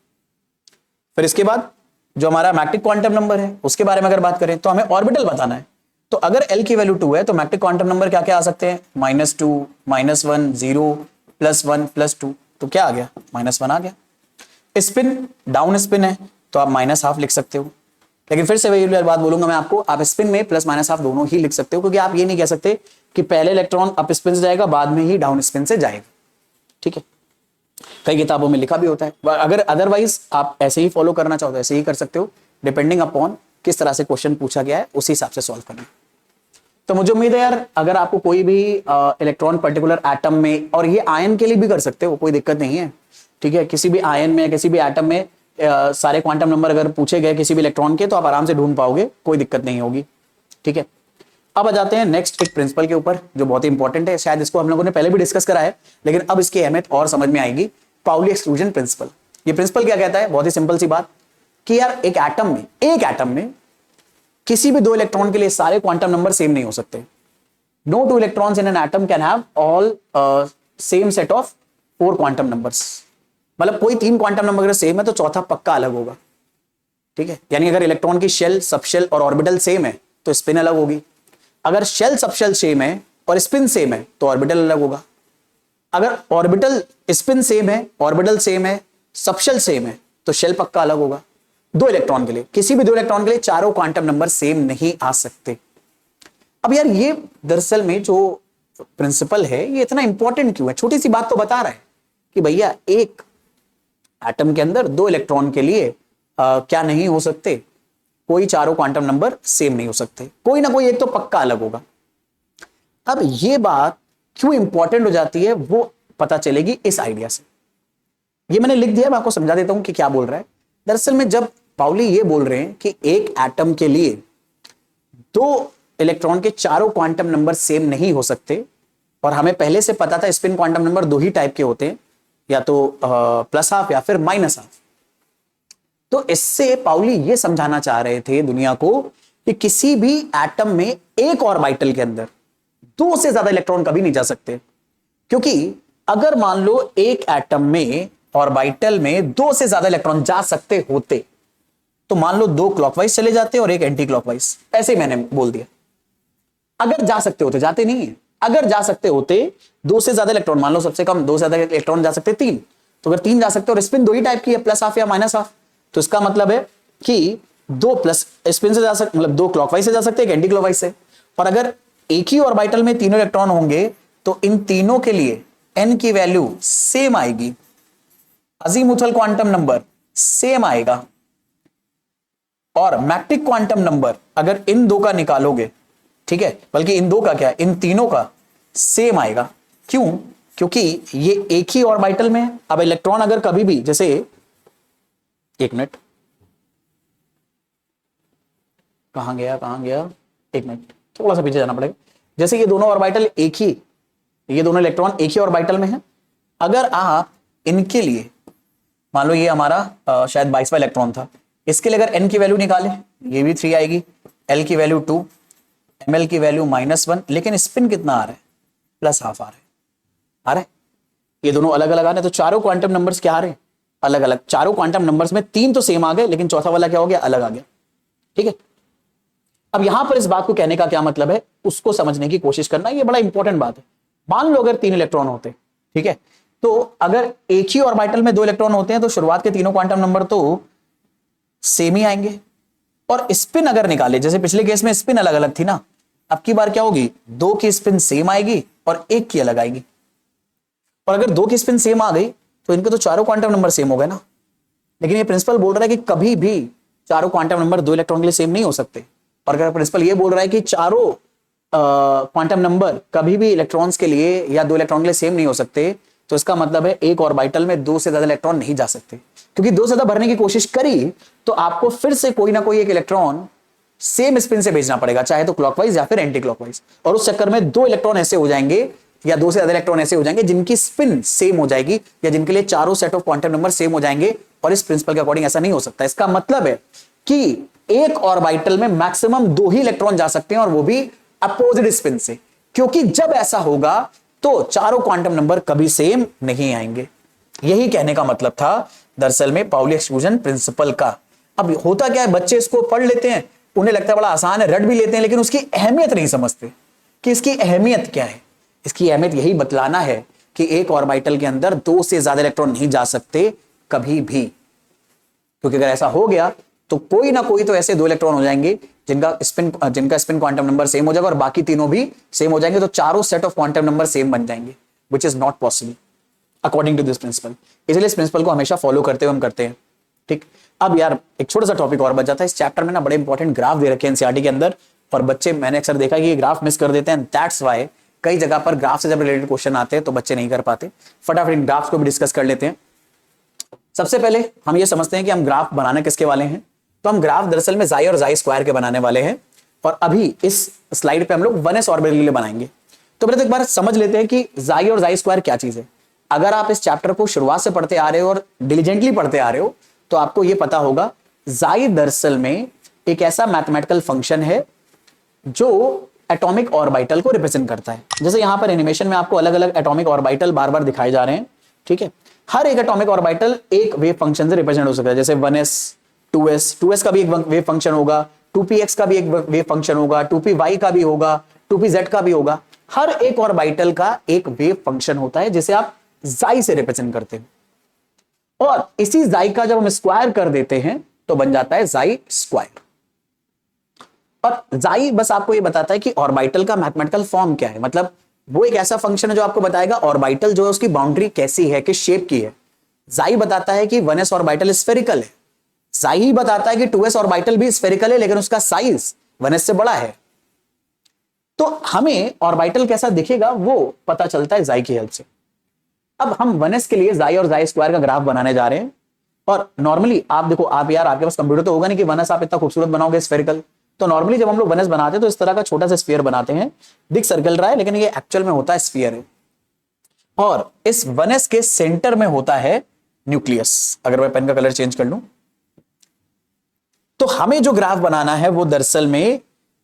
फिर इसके बाद जो हमारा मैग्नेटिक क्वांटम नंबर है उसके बारे में अगर बात करें तो हमें ऑर्बिटल बताना है। तो अगर l की वैल्यू 2 है तो मैग्नेटिक क्वांटम नंबर क्या क्या आ सकते हैं, -2, -1, 0, +1, +2। तो क्या आ गया, -1 आ गया। स्पिन डाउन स्पिन है तो आप -½ लिख सकते हो, लेकिन फिर से वही बात बोलूंगा मैं आपको, आप स्पिन में +-½ दोनों ही लिख सकते हो, क्योंकि आप ये नहीं कह सकते कि पहले इलेक्ट्रॉन अप स्पिन से जाएगा बाद में ही डाउन स्पिन से जाएगा। ठीक है, कई किताबों में लिखा भी होता है। अगर अदरवाइज आप ऐसे ही फॉलो करना चाहो तो ऐसे ही कर सकते हो, डिपेंडिंग अपॉन किस तरह से क्वेश्चन पूछा गया है उसी हिसाब से सॉल्व करना। तो मुझे उम्मीद है यार, अगर आपको कोई भी इलेक्ट्रॉन पर्टिकुलर एटम में, और ये आयन के लिए भी कर सकते हो, कोई दिक्कत नहीं है। ठीक है, किसी भी आयन में, किसी भी एटम में सारे क्वांटम नंबर अगर पूछे गए किसी भी इलेक्ट्रॉन के, तो आप आराम से ढूंढ पाओगे, कोई दिक्कत नहीं होगी। ठीक है, अब आ जाते हैं नेक्स्ट एक प्रिंसिपल के ऊपर जो बहुत ही इंपॉर्टेंट है। शायद इसको हम लोगों ने पहले भी डिस्कस करा है, लेकिन अब इसकी अहमियत और समझ में आएगी। Pauli exclusion principle. ये प्रिंसिपल क्या कहता है, बहुत ही सिंपल सी बात, कि यार एक एटम में किसी भी 2 इलेक्ट्रॉन के लिए सारे क्वांटम नंबर सेम नहीं हो सकते। No 2 electrons in an atom can have all same set of 4 quantum numbers. मतलब कोई 3 क्वांटम नंबर अगर सेम है तो चौथा पक्का अलग होगा। ठीक है, यानी अगर इलेक्ट्रॉन की शेल, सबशेल और ऑर्बिटल सेम है तो स्पिन अलग होगी। अगर शेल सबशेल सेम है और स्पिन सेम है तो ऑर्बिटल अलग होगा। अगर ऑर्बिटल स्पिन सेम है, ऑर्बिटल सेम है, सबशेल सेम है, तो शेल पक्का अलग होगा। 2 इलेक्ट्रॉन के लिए, किसी भी 2 इलेक्ट्रॉन के लिए चारों क्वांटम नंबर सेम नहीं आ सकते। अब यार ये दरअसल में जो प्रिंसिपल है ये इतना इंपॉर्टेंट क्यों है? छोटी सी बात तो बता रहा है कि भैया एक एटम के अंदर 2 इलेक्ट्रॉन के लिए क्या नहीं हो सकते, कोई चारों क्वांटम नंबर सेम नहीं हो सकते, कोई ना कोई एक तो पक्का अलग होगा। अब ये बात क्यों इंपॉर्टेंट हो जाती है वो पता चलेगी इस आइडिया से। ये मैंने लिख दिया, मैं आपको समझा देता हूं कि क्या बोल रहा है। दरअसल में जब पाउली ये बोल रहे हैं कि एक एटम के लिए 2 इलेक्ट्रॉन के चारों क्वांटम नंबर सेम नहीं हो सकते, और हमें पहले से पता था स्पिन क्वांटम नंबर 2 ही टाइप के होते हैं, या तो +½ या फिर -½ तो इससे पाउली ये समझाना चाह रहे थे दुनिया को कि किसी भी एटम में एक ऑर्बिटल के अंदर 2 से ज्यादा इलेक्ट्रॉन कभी नहीं जा सकते। क्योंकि अगर मान लो एक एटम में ऑर्बिटल में 2 से ज्यादा इलेक्ट्रॉन जा सकते होते तो मान लो 2 क्लॉकवाइज चले जाते और एक एंटी क्लॉकवाइज, ऐसे ही मैंने बोल दिया। अगर जा सकते होते, जाते नहीं है, अगर जा सकते होते 2 से ज्यादा इलेक्ट्रॉन, मान लो सबसे कम 2 से ज्यादा इलेक्ट्रॉन जा सकते 3, तो अगर 3 जा सकते और स्पिन 2 ही टाइप की है, +½ या -½ तो इसका मतलब है कि दो प्लस स्पिन से जा सकते, मतलब दो क्लॉकवाइज से जा सकते हैं, एक एंटी क्लॉकवाइज से। और अगर एक ही ऑर्बिटल में तीनों इलेक्ट्रॉन होंगे तो इन तीनों के लिए n की वैल्यू सेम आएगी, अजीमुथल क्वांटम नंबर सेम आएगा, और मैट्रिक क्वांटम नंबर अगर इन दो का निकालोगे, ठीक है, बल्कि इन दो का क्या, इन तीनों का सेम आएगा। क्यों? क्योंकि ये एक ही ऑर्बिटल में है। अब इलेक्ट्रॉन अगर कभी भी, जैसे एक मिनट, कहां गया, एक मिनट, थोड़ा सा पीछे जाना पड़ेगा। जैसे ये दोनों ऑर्बिटल एक ही, ये दोनों इलेक्ट्रॉन एक ही ऑर्बिटल में है, अगर आप इनके लिए, मान लो ये हमारा शायद 22वां इलेक्ट्रॉन था, इसके लिए अगर n की वैल्यू निकाले, ये भी 3 आएगी, l की वैल्यू 2, ml की वैल्यू -1, लेकिन स्पिन कितना आ रहा है, +12 आ रहा है, ये दोनों अलग अलग आ रहे हैं। तो चारों क्वांटम नंबर्स क्या आ रहे हैं, अलग अलग। चारों क्वांटम नंबर्स में 3 तो सेम आ गए, लेकिन चौथा वाला क्या हो गया, अलग आ गया। ठीक है, अब यहां पर इस बात को कहने का क्या मतलब है, उसको समझने की कोशिश करना, ये बड़ा इंपॉर्टेंट बात है। मान लो अगर 3 इलेक्ट्रॉन होते, ठीक है, तो अगर एक ही ऑर्बिटल में 2 इलेक्ट्रॉन होते हैं तो शुरुआत के तीनों क्वांटम नंबर तो सेम ही आएंगे। और स्पिन अगर निकाले, जैसे पिछले केस में स्पिन अलग अलग थी ना, अब की बार क्या होगी, 2 की स्पिन सेम आएगी और 1 की अलग आएगी। और अगर 2 की स्पिन सेम आ गई तो इनके तो चारों क्वांटम नंबर सेम हो गए ना। लेकिन ये प्रिंसिपल बोल रहा है कि कभी भी चारों क्वांटम नंबर 2 इलेक्ट्रॉन के लिए सेम नहीं हो सकते। और अगर प्रिंसिपल ये बोल रहा है कि चारों क्वांटम नंबर कभी भी इलेक्ट्रॉन्स के लिए या 2 इलेक्ट्रॉन के लिए सेम नहीं हो सकते, तो इसका मतलब है एक ऑर्बिटल में 2 से ज्यादा इलेक्ट्रॉन नहीं जा सकते। क्योंकि 2 से ज्यादा भरने की कोशिश करी तो आपको फिर से कोई ना कोई एक इलेक्ट्रॉन सेम स्पिन से भेजना पड़ेगा, चाहे तो क्लॉकवाइज या फिर एंटी क्लॉकवाइज। और उस चक्कर में 2 इलेक्ट्रॉन ऐसे हो जाएंगे या 2 से ज्यादा इलेक्ट्रॉन ऐसे हो जाएंगे जिनकी स्पिन सेम हो जाएगी, या जिनके लिए चारों set of quantum number same हो जाएंगे। और इस प्रिंसिपल के अकॉर्डिंग ऐसा नहीं हो सकता। इसका मतलब है कि एक ऑर्बिटल में मैक्सिमम 2 ही इलेक्ट्रॉन जा सकते हैं, और वो भी अपोजिट स्पिन से। क्योंकि जब ऐसा होगा तो चारों क्वांटम नंबर कभी सेम नहीं आएंगे। यही कहने का मतलब था दरअसल में पाउली एक्सक्लूजन प्रिंसिपल का। अब होता क्या है, बच्चे इसको पढ़ लेते हैं, उन्हें लगता है बड़ा आसान है, रट भी लेते हैं, लेकिन उसकी अहमियत नहीं समझते कि इसकी अहमियत क्या है। इसकी अहमियत यही बतलाना है कि एक ऑर्बिटल के अंदर 2 से ज्यादा इलेक्ट्रॉन नहीं जा सकते कभी भी। क्योंकि अगर ऐसा हो गया तो कोई ना कोई तो ऐसे 2 इलेक्ट्रॉन हो जाएंगे जिनका स्पिन क्वांटम नंबर सेम हो जाएगा और बाकी तीनों भी सेम हो जाएंगे, तो चारों set of quantum number same बन जाएंगे, which is not possible according to this principle. इसलिए इस प्रिंसिपल को हमेशा फॉलो करते हुए हम करते हैं। ठीक, अब यार एक छोटा सा टॉपिक और बच जाता है। इस चैप्टर में ना बड़े इंपॉर्टेंट ग्राफ दे रखे हैं एनसीईआरटी के अंदर, और बच्चे मैंने अक्सर देखा कि ये ग्राफ मिस कर देते हैं। दैट्स वाई कई जगह पर ग्राफ से जब रिलेटेड क्वेश्चन आते हैं तो बच्चे नहीं कर पाते। फटाफट इन ग्राफ्स को भी डिस्कस कर लेते हैं। सबसे पहले हम ये समझते हैं कि हम ग्राफ बनाने किसके वाले हैं। तो हम ग्राफ दरअसल में जाई और जाई स्क्वायर के बनाने वाले हैं, और अभी इस स्लाइड पे हम लोग 1s ऑर्बिटल के लिए बनाएंगे। तो पहले तो एक बार समझ लेते हैं कि जाई और जाई स्क्वायर क्या चीज है। अगर आप इस चैप्टर को शुरुआत से पढ़ते आ रहे हो और डिलीजेंटली पढ़ते आ रहे हो तो आपको यह पता होगा, जाई दरअसल में एक ऐसा मैथमेटिकल फंक्शन है जो एटॉमिक ऑर्बिटल को रिप्रेजेंट करता है। जैसे यहां पर एनिमेशन में आपको अलग अलग एटॉमिक ऑर्बिटल बार बार दिखाए जा रहे हैं। ठीक है, हर एक एटॉमिक ऑर्बिटल एक वेव फंक्शन से रिप्रेजेंट हो सकता है। जैसे 1s 2s का भी एक वेव फंक्शन होगा, 2px का भी एक वेव फंक्शन होगा, 2py का भी होगा, 2pz का भी होगा। हर एक ऑर्बिटल का एक वेव फंक्शन होता है जिसे आप जाई से रिप्रेजेंट करते हैं, और इसी जाई का जब हम स्क्वायर कर देते हैं तो बन जाता है जाई स्क्वायर। और जाई बस आपको ये बताता है कि ऑर्बिटल का मैथमेटिकल फॉर्म क्या है। मतलब वो एक ऐसा फंक्शन है जो आपको बताएगा ऑर्बिटल जो है उसकी बाउंड्री कैसी है, किस शेप की है। जाई बताता है कि 1s ऑर्बिटल स्फेरिकल है। जाई ही बताता है कि 2s ऑर्बिटल भी स्फेरिकल है, लेकिन उसका साइज 1s से बड़ा है। तो हमें ऑर्बिटल कैसा दिखेगा वो पता चलता है जाई की हेल्प से। अब हम 1s के लिए जाई और जाई स्क्वायर का ग्राफ बनाने जा रहे हैं। और नॉर्मली आप देखो, आप यार आपके पास कंप्यूटर तो होगा नहीं कि 1s आप इतना खूबसूरत बनाओगे स्फेरिकल। तो नॉर्मली जब हम लोग 1s बनाते हैं तो इस तरह का छोटा सा स्फीयर बनाते हैं, दिख सर्कल रहा है लेकिन ये एक्चुअल में होता है स्फीयर है। और इस 1s के सेंटर में होता है न्यूक्लियस। अगर मैं पेन का कलर चेंज कर लूं तो हमें जो ग्राफ बनाना है वो दरअसल में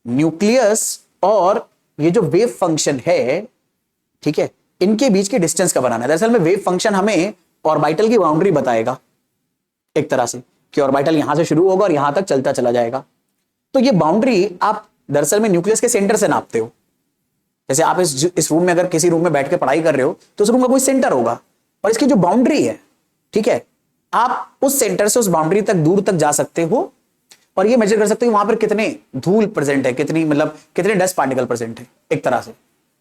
न्यूक्लियस और ये जो वेव फंक्शन है, ठीक है, इनके बीच के डिस्टेंस का बनाना है। दरअसल में वेव फंक्शन हमें ऑर्बिटल की बाउंड्री बताएगा एक तरह से, कि ऑर्बिटल यहां से शुरू होगा और यहां तक चलता चला जाएगा। तो ये बाउंड्री आप दरअसल में न्यूक्लियस के सेंटर से नापते हो। जैसे आप इस रूम में अगर किसी रूम में बैठ के पढ़ाई कर रहे हो तो उस रूम का कोई सेंटर होगा, और इसकी जो बाउंड्री है, ठीक है, आप उस सेंटर से उस बाउंड्री तक दूर तक जा सकते हो। और ये मेजर कर सकते हो वहां पर कितने धूल प्रेजेंट है, कितनी मतलब कितने डस्ट पार्टिकल प्रेजेंट है एक तरह से।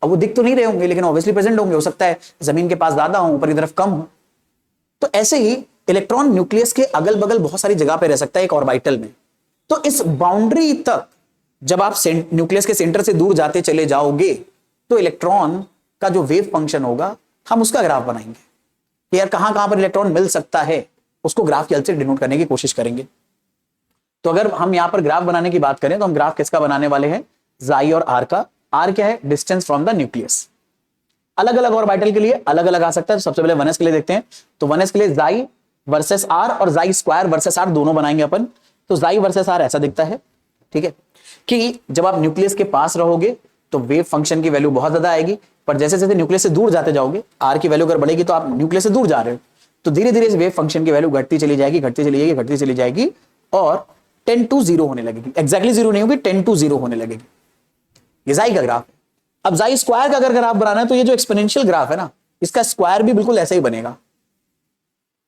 अब वो दिख तो नहीं रहे होंगे लेकिन ऑब्वियसली प्रेजेंट होंगे, हो सकता है जमीन के पास ज्यादा हो, ऊपर की तरफ कम हो। तो ऐसे ही इलेक्ट्रॉन न्यूक्लियस के अगल बगल बहुत सारी जगह पे रह सकता है एक ऑर्बिटल में। तो इस बाउंड्री तक जब आप न्यूक्लियस के सेंटर से दूर जाते चले जाओगे तो इलेक्ट्रॉन का जो वेव फंक्शन होगा हम उसका ग्राफ बनाएंगे कि यार कहां कहां पर इलेक्ट्रॉन मिल सकता है, उसको ग्राफ की हेल्प से डिनोट करने की कोशिश करेंगे। तो अगर हम यहां पर ग्राफ बनाने की बात करें तो हम ग्राफ किसका बनाने वाले हैं, जाई और आर का। आर क्या है, डिस्टेंस फ्रॉम द न्यूक्लियस। अलग अलग ऑर्बिटल के लिए अलग अलग आ सकता है। सबसे पहले 1s के लिए देखते हैं। तो 1s के लिए जाई वर्सेस आर और जाई स्क्वायर वर्सेस आर दोनों बनाएंगे अपन। तो जाई वर्सेस आर ऐसा दिखता है, ठीक है, कि जब आप न्यूक्लियस के पास रहोगे तो वेव फंक्शन की वैल्यू बहुत ज्यादा आएगी, पर जैसे जैसे न्यूक्लियस से दूर जाते जाओगे आर की वैल्यू अगर बढ़ेगी तो आप न्यूक्लियस से दूर जा रहे हो तो धीरे धीरे इस वेव फंक्शन की वैल्यू घटती चली जाएगी, घटती चली जाएगी, घटती चली जाएगी और 10 to 0 होने लगेगी। एग्जैक्टली 0 नहीं होगी, 10 to 0 होने लगेगी। ये जाई का ग्राफ है। अब जाई स्क्वायर का अगर ग्राफ बनाना है तो ये जो एक्सपोनेंशियल ग्राफ है ना, इसका स्क्वायर भी बिल्कुल ऐसा ही बनेगा।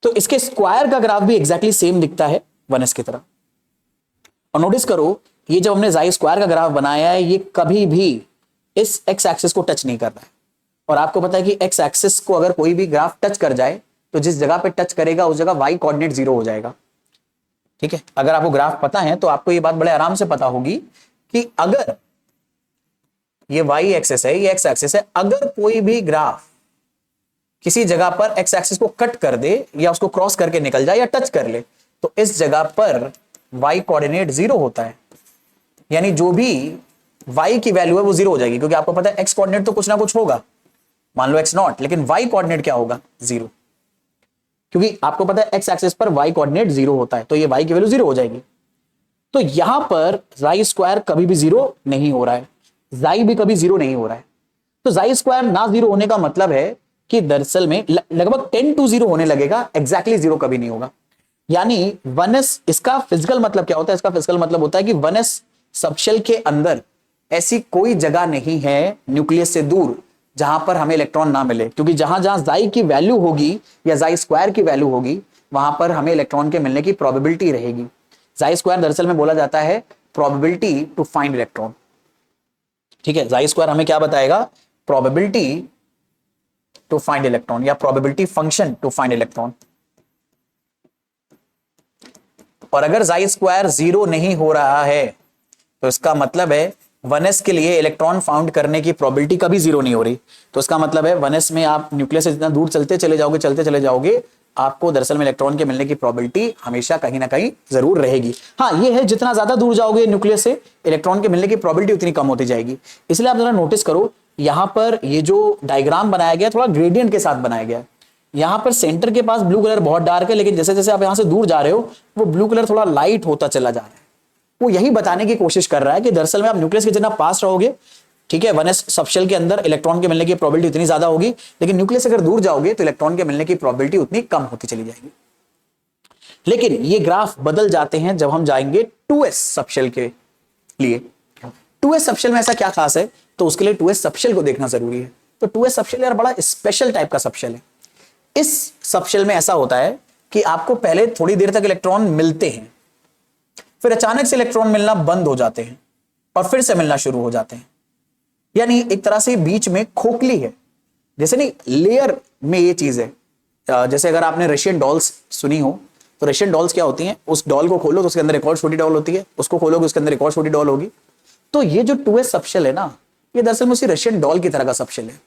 तो इसके स्क्वायर का ग्राफ भी एग्जैक्टली सेम दिखता है 1s की तरह। और नोटिस करो ये जब हमने जाई स्क्वायर का ग्राफ बनाया है ये कभी भी इस एक्स एक्सिस को टच नहीं कर रहा है। और आपको पता है कि एक्स एक्सिस को अगर कोई भी ग्राफ टच कर जाए तो जिस जगह पे टच करेगा उस जगह वाई कोऑर्डिनेट 0 हो जाएगा, ठीक है। अगर आपको ग्राफ पता है तो आपको ये बात बड़े आराम से पता होगी कि अगर ये वाई एक्सिस है, ये एक्स एक्सिस है, अगर कोई भी ग्राफ किसी जगह पर एक्स एक्सिस को कट कर दे या उसको क्रॉस करके निकल जाए या टच कर ले तो इस जगह पर वाई कोऑर्डिनेट 0 होता है। यानी जो भी y की वैल्यू है वो 0 हो जाएगी, क्योंकि आपको पता है x कोऑर्डिनेट तो कुछ ना कुछ होगा, मान लो x0, लेकिन y कोऑर्डिनेट क्या होगा, 0, क्योंकि आपको पता है x एक्सिस पर y कोऑर्डिनेट 0 होता है तो ये y की वैल्यू 0 हो जाएगी। तो यहां पर जाई स्क्वायर कभी भी 0 नहीं हो रहा है, जाई भी कभी 0 नहीं हो रहा है। तो जाई स्क्वायर ना 0 होने का मतलब है कि दरअसल में लगभग 10 to 0 होने लगेगा, एग्जैक्टली 0 कभी नहीं होगा। यानी 1s, इसका फिजिकल मतलब क्या होता है, इसका फिजिकल मतलब होता है कि 1s सबशेल के अंदर ऐसी कोई जगह नहीं है न्यूक्लियस से दूर जहां पर हमें इलेक्ट्रॉन ना मिले, क्योंकि जहां जहां जाई की वैल्यू होगी या जाई स्क्वायर की वैल्यू होगी वहां पर हमें इलेक्ट्रॉन के मिलने की प्रोबेबिलिटी रहेगी। जाई स्क्वायर दरअसल में बोला जाता है प्रोबेबिलिटी टू फाइंड इलेक्ट्रॉन, ठीक है। जाई स्क्वायर हमें क्या बताएगा, प्रोबेबिलिटी टू फाइंड इलेक्ट्रॉन या probability function to find electron. और अगर जाई स्क्वायर 0 नहीं हो रहा है तो इसका मतलब है 1s के लिए इलेक्ट्रॉन फाउंड करने की प्रोबेबिलिटी कभी 0 नहीं हो रही। तो इसका मतलब है 1s में आप न्यूक्लियस से जितना दूर चलते चले जाओगे आपको दरअसल में इलेक्ट्रॉन के मिलने की प्रोबेबिलिटी हमेशा कहीं ना कहीं जरूर रहेगी। हाँ ये है, जितना ज्यादा दूर जाओगे न्यूक्लियस से इलेक्ट्रॉन के मिलने की प्रोबेबिलिटी उतनी कम होती जाएगी। इसलिए आप जरा नोटिस करो यहां पर ये जो डायग्राम बनाया गया थोड़ा ग्रेडियंट के साथ बनाया गया। यहां पर सेंटर के पास ब्लू कलर बहुत डार्क है, लेकिन जैसे जैसे आप यहां से दूर जा रहे हो वो ब्लू कलर थोड़ा लाइट होता चला जा रहा है। वो यही बताने की कोशिश कर रहा है कि दरअसल में आप न्यूक्लियस के जितना पास रहोगे, ठीक है, 1s सबशेल के अंदर इलेक्ट्रॉन के मिलने की प्रोबेबिलिटी उतनी ज्यादा होगी, लेकिन न्यूक्लियस अगर दूर जाओगे तो इलेक्ट्रॉन के मिलने की प्रोबेबिलिटी उतनी कम होती चली जाएगी। लेकिन ये ग्राफ बदल जाते हैं जब हम जाएंगे 2s सबशेल के लिए। 2s सबशेल में ऐसा क्या खास है, तो उसके लिए 2s सबशेल को देखना जरूरी है। तो 2s सबशेल यार बड़ा स्पेशल टाइप का सबशेल है। इस सबशेल में ऐसा होता है कि आपको पहले थोड़ी देर तक इलेक्ट्रॉन मिलते हैं, फिर अचानक से इलेक्ट्रॉन मिलना बंद हो जाते हैं और फिर से मिलना शुरू हो जाते हैं। यानी एक तरह से बीच में खोखली है, जैसे नहीं लेयर में ये चीज है। जैसे अगर आपने रशियन डॉल्स सुनी हो तो रशियन डॉल्स क्या होती हैं, उस डॉल को खोलो तो उसके अंदर एक और छोटी डॉल होती है, उसको खोलोगे उसके अंदर एक और छोटी डॉल होगी। तो ये जो 2s सबशेल है ना, ये दरअसल में उसी रशियन डॉल की तरह का सबशेल है।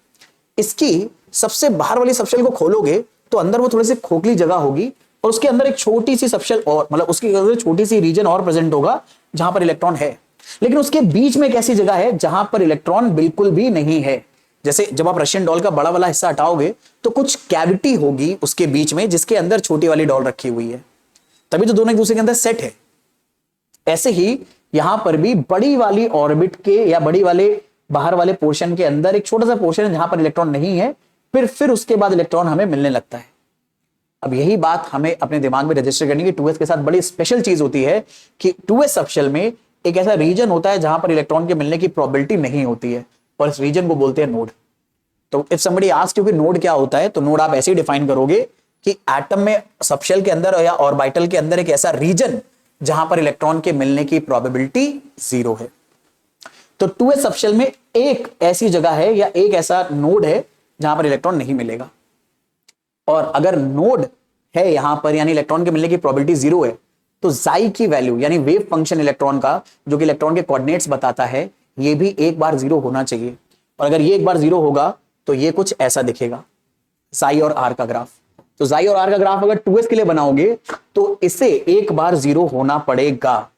इसकी सबसे बाहर वाली सबशेल को खोलोगे तो अंदर वो थोड़ी सी खोखली जगह होगी और उसके अंदर एक छोटी सी सबशेल और मतलब उसके अंदर छोटी सी रीजन और प्रेजेंट होगा जहां पर इलेक्ट्रॉन है। लेकिन उसके बीच में एक ऐसी जगह है जहां पर इलेक्ट्रॉन बिल्कुल भी नहीं है। जैसे जब आप रशियन डॉल का बड़ा वाला हिस्सा हटाओगे तो कुछ कैविटी होगी उसके बीच में जिसके अंदर छोटी वाली डॉल रखी हुई है, तभी तो दोनों एक दूसरे के अंदर सेट है। ऐसे ही यहां पर भी बड़ी वाली ऑर्बिट के या बड़ी वाले बाहर वाले पोर्शन के अंदर एक छोटा सा पोर्शन है जहां पर इलेक्ट्रॉन नहीं है, फिर उसके बाद इलेक्ट्रॉन हमें मिलने लगता है। अब यही बात हमें अपने दिमाग में रजिस्टर करनी है कि 2s के साथ बड़ी स्पेशल चीज होती है कि 2s सबशेल में एक ऐसा रीजन होता है जहां पर इलेक्ट्रॉन के मिलने की प्रोबेबिलिटी नहीं होती है और इस रीजन को बोलते हैं नोड। तो इफ समबडी आस्क्स यू कि नोड क्या होता है, तो नोड आप ऐसे ही डिफाइन करोगे कि एटम में सबशेल के अंदर या ऑर्बिटल के अंदर एक ऐसा रीजन जहां पर इलेक्ट्रॉन के मिलने की प्रोबेबिलिटी 0 है। तो 2s सबशेल में एक ऐसी जगह है या एक ऐसा नोड है जहां पर इलेक्ट्रॉन नहीं मिलेगा, और अगर नोड है यहां पर यानी इलेक्ट्रॉन के मिलने की प्रोबेबिलिटी 0 है, तो जाई की वैल्यू यानी वेव फंक्शन इलेक्ट्रॉन का जो कि इलेक्ट्रॉन के कोऑर्डिनेट्स बताता है, ये भी एक बार 0 होना चाहिए। और अगर ये एक बार 0 होगा तो ये कुछ ऐसा दिखेगा, जाई और आर का ग्राफ। तो जाई और आर का ग्राफ अगर 2s के लिए बनाओगे तो इसे एक बार 0 होना पड़ेगा।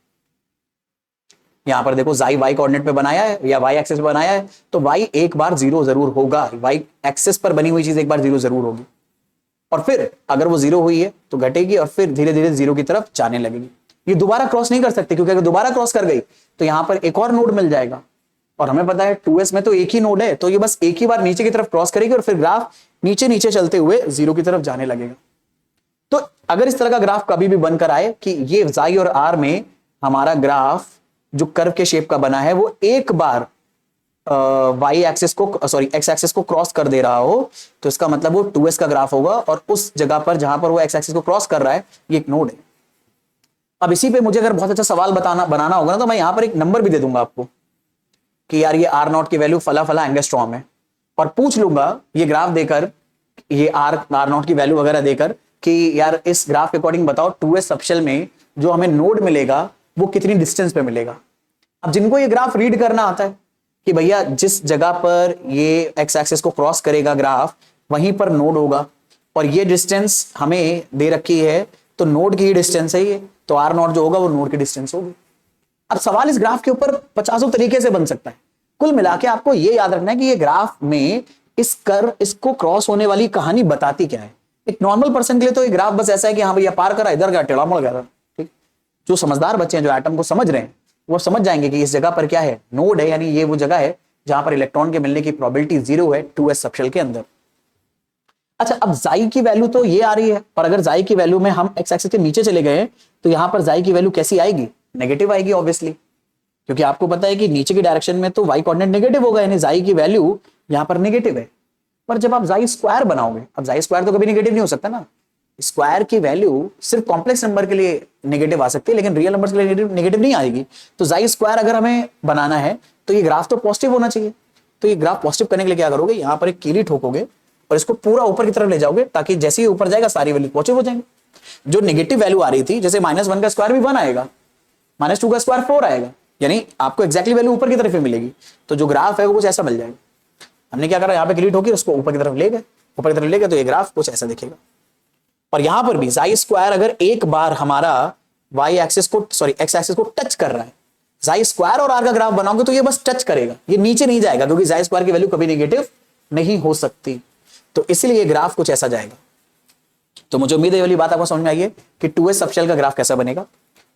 यहां पर देखो जाई वाई कोऑर्डिनेट पे बनाया है या वाई एक्सिस पे बनाया है, तो वाई एक बार 0 जरूर होगा, वाई एक्सिस पर बनी हुई चीज एक बार 0 जरूर होगी। और फिर अगर वो 0 हुई है तो घटेगी और फिर धीरे धीरे 0 की तरफ जाने लगेगी। ये दोबारा क्रॉस नहीं कर सकते, क्योंकि अगर दोबारा क्रॉस कर गई तो यहां पर एक और नोड मिल जाएगा, और हमें पता है 2s में तो एक ही नोड है, तो ये बस एक ही बार नीचे की तरफ क्रॉस करेगी और फिर ग्राफ नीचे नीचे चलते हुए 0 की तरफ जाने लगेगा। तो अगर इस तरह का ग्राफ कभी भी बनकर आए कि ये जाई और आर में हमारा ग्राफ जो कर्व के शेप का बना है वो एक बार वाई एक्सिस को सॉरी एक्स एक्सिस को क्रॉस कर दे रहा हो, तो इसका मतलब वो 2s का ग्राफ होगा, और उस जगह पर जहां पर वो एक्स एक्सिस को क्रॉस कर रहा है ये एक नोड है। अब इसी पे मुझे अगर बहुत अच्छा सवाल बनाना होगा ना, तो मैं यहां पर एक नंबर भी दे दूंगा आपको कि यार ये आर नॉट की वैल्यू फला फला एंगस्ट्रॉम है, और पूछ लूंगा ये ग्राफ देकर, ये आर नॉट की वैल्यू वगैरह देकर कि यार इस ग्राफ के अकॉर्डिंग बताओ 2s सबशेल में जो हमें नोड मिलेगा वो कितनी डिस्टेंस पे मिलेगा। अब जिनको ये ग्राफ रीड करना आता है कि भैया जिस जगह पर ये एक्स एक्सिस को क्रॉस करेगा ग्राफ वहीं पर नोड होगा, और ये डिस्टेंस हमें दे रखी है, तो नोड की ही डिस्टेंस है ये, तो आर नॉट जो होगा वो नोड की डिस्टेंस होगी। अब सवाल इस ग्राफ के ऊपर 50 तरीके से बन सकता है। कुल मिला के आपको ये याद रखना है कि ये ग्राफ में इस कर्व इसको क्रॉस होने वाली कहानी बताती क्या है। एक नॉर्मल पर्सन के लिए तो ये ग्राफ बस ऐसा है कि हाँ भैया पार करा, इधर गया, टेढ़ा मुड़ गया। ठीक, जो समझदार बच्चे हैं, जो एटम को समझ रहे हैं, वो समझ जाएंगे कि इस जगह पर क्या है, नोड है, यानी ये वो जगह है जहां पर इलेक्ट्रॉन के मिलने की प्रोबेबिलिटी 0 है 2s सबशेल के अंदर। अच्छा, अब जाई की वैल्यू तो ये आ रही है, और अगर जाई की वैल्यू में हम एक्स एक्सिस के नीचे चले गए तो यहां पर जाई की वैल्यू कैसी आएगी, नेगेटिव आएगी ऑब्वियसली, क्योंकि आपको पता है कि नीचे की डायरेक्शन में तो वाई कोऑर्डिनेट नेगेटिव होगा, यानी जाई की वैल्यू यहां पर नेगेटिव है। पर जब आप जाई स्क्वायर बनाओगे, अब जाई स्क्वायर तो कभी नेगेटिव नहीं हो सकता ना, स्क्वायर की वैल्यू सिर्फ कॉम्प्लेक्स नंबर के लिए नेगेटिव आ सकती है, लेकिन रियल नंबर के लिए नेगेटिव नहीं आएगी। तो जाई स्क्वायर अगर हमें बनाना है तो ये ग्राफ तो पॉजिटिव होना चाहिए। तो ये ग्राफ पॉजिटिव करने के लिए क्या करोगे, यहां पर एक कीली ठोकोगे और इसको पूरा ऊपर की तरफ ले जाओगे, ताकि जैसे ही ऊपर जाएगा सारी वैल्यू पॉजिटिव हो जाएंगे। जो नेगेटिव वैल्यू आ रही थी, जैसे -1 का स्क्वायर भी 1 आएगा, -2 का स्क्वायर 4 आएगा, यानी आपको एक्जैक्टली वैल्यू ऊपर की तरफ ही मिलेगी। तो जो ग्राफ है वो कुछ ऐसा मिल जाएगा। हमने क्या करा, यहाँ पे कीली ठोकी, उसको ऊपर की तरफ ले गए, ऊपर की तरफ ले गए, तो ये ग्राफ कुछ ऐसा दिखेगा। और यहां पर भी जाई स्क्वायर अगर एक बार हमारा वाई एक्सिस को एक्स एक्सिस को टच कर रहा है, जाई स्क्वायर और आर का ग्राफ बनाओगे तो ये बस टच करेगा, ये नीचे नहीं जाएगा, क्योंकि जाई स्क्वायर की वैल्यू कभी नेगेटिव नहीं हो सकती। तो इसलिए ये ग्राफ कुछ ऐसा जाएगा। तो मुझे उम्मीद है ये वाली बात आपको समझ में आई है कि 2s सबशेल का ग्राफ कैसा बनेगा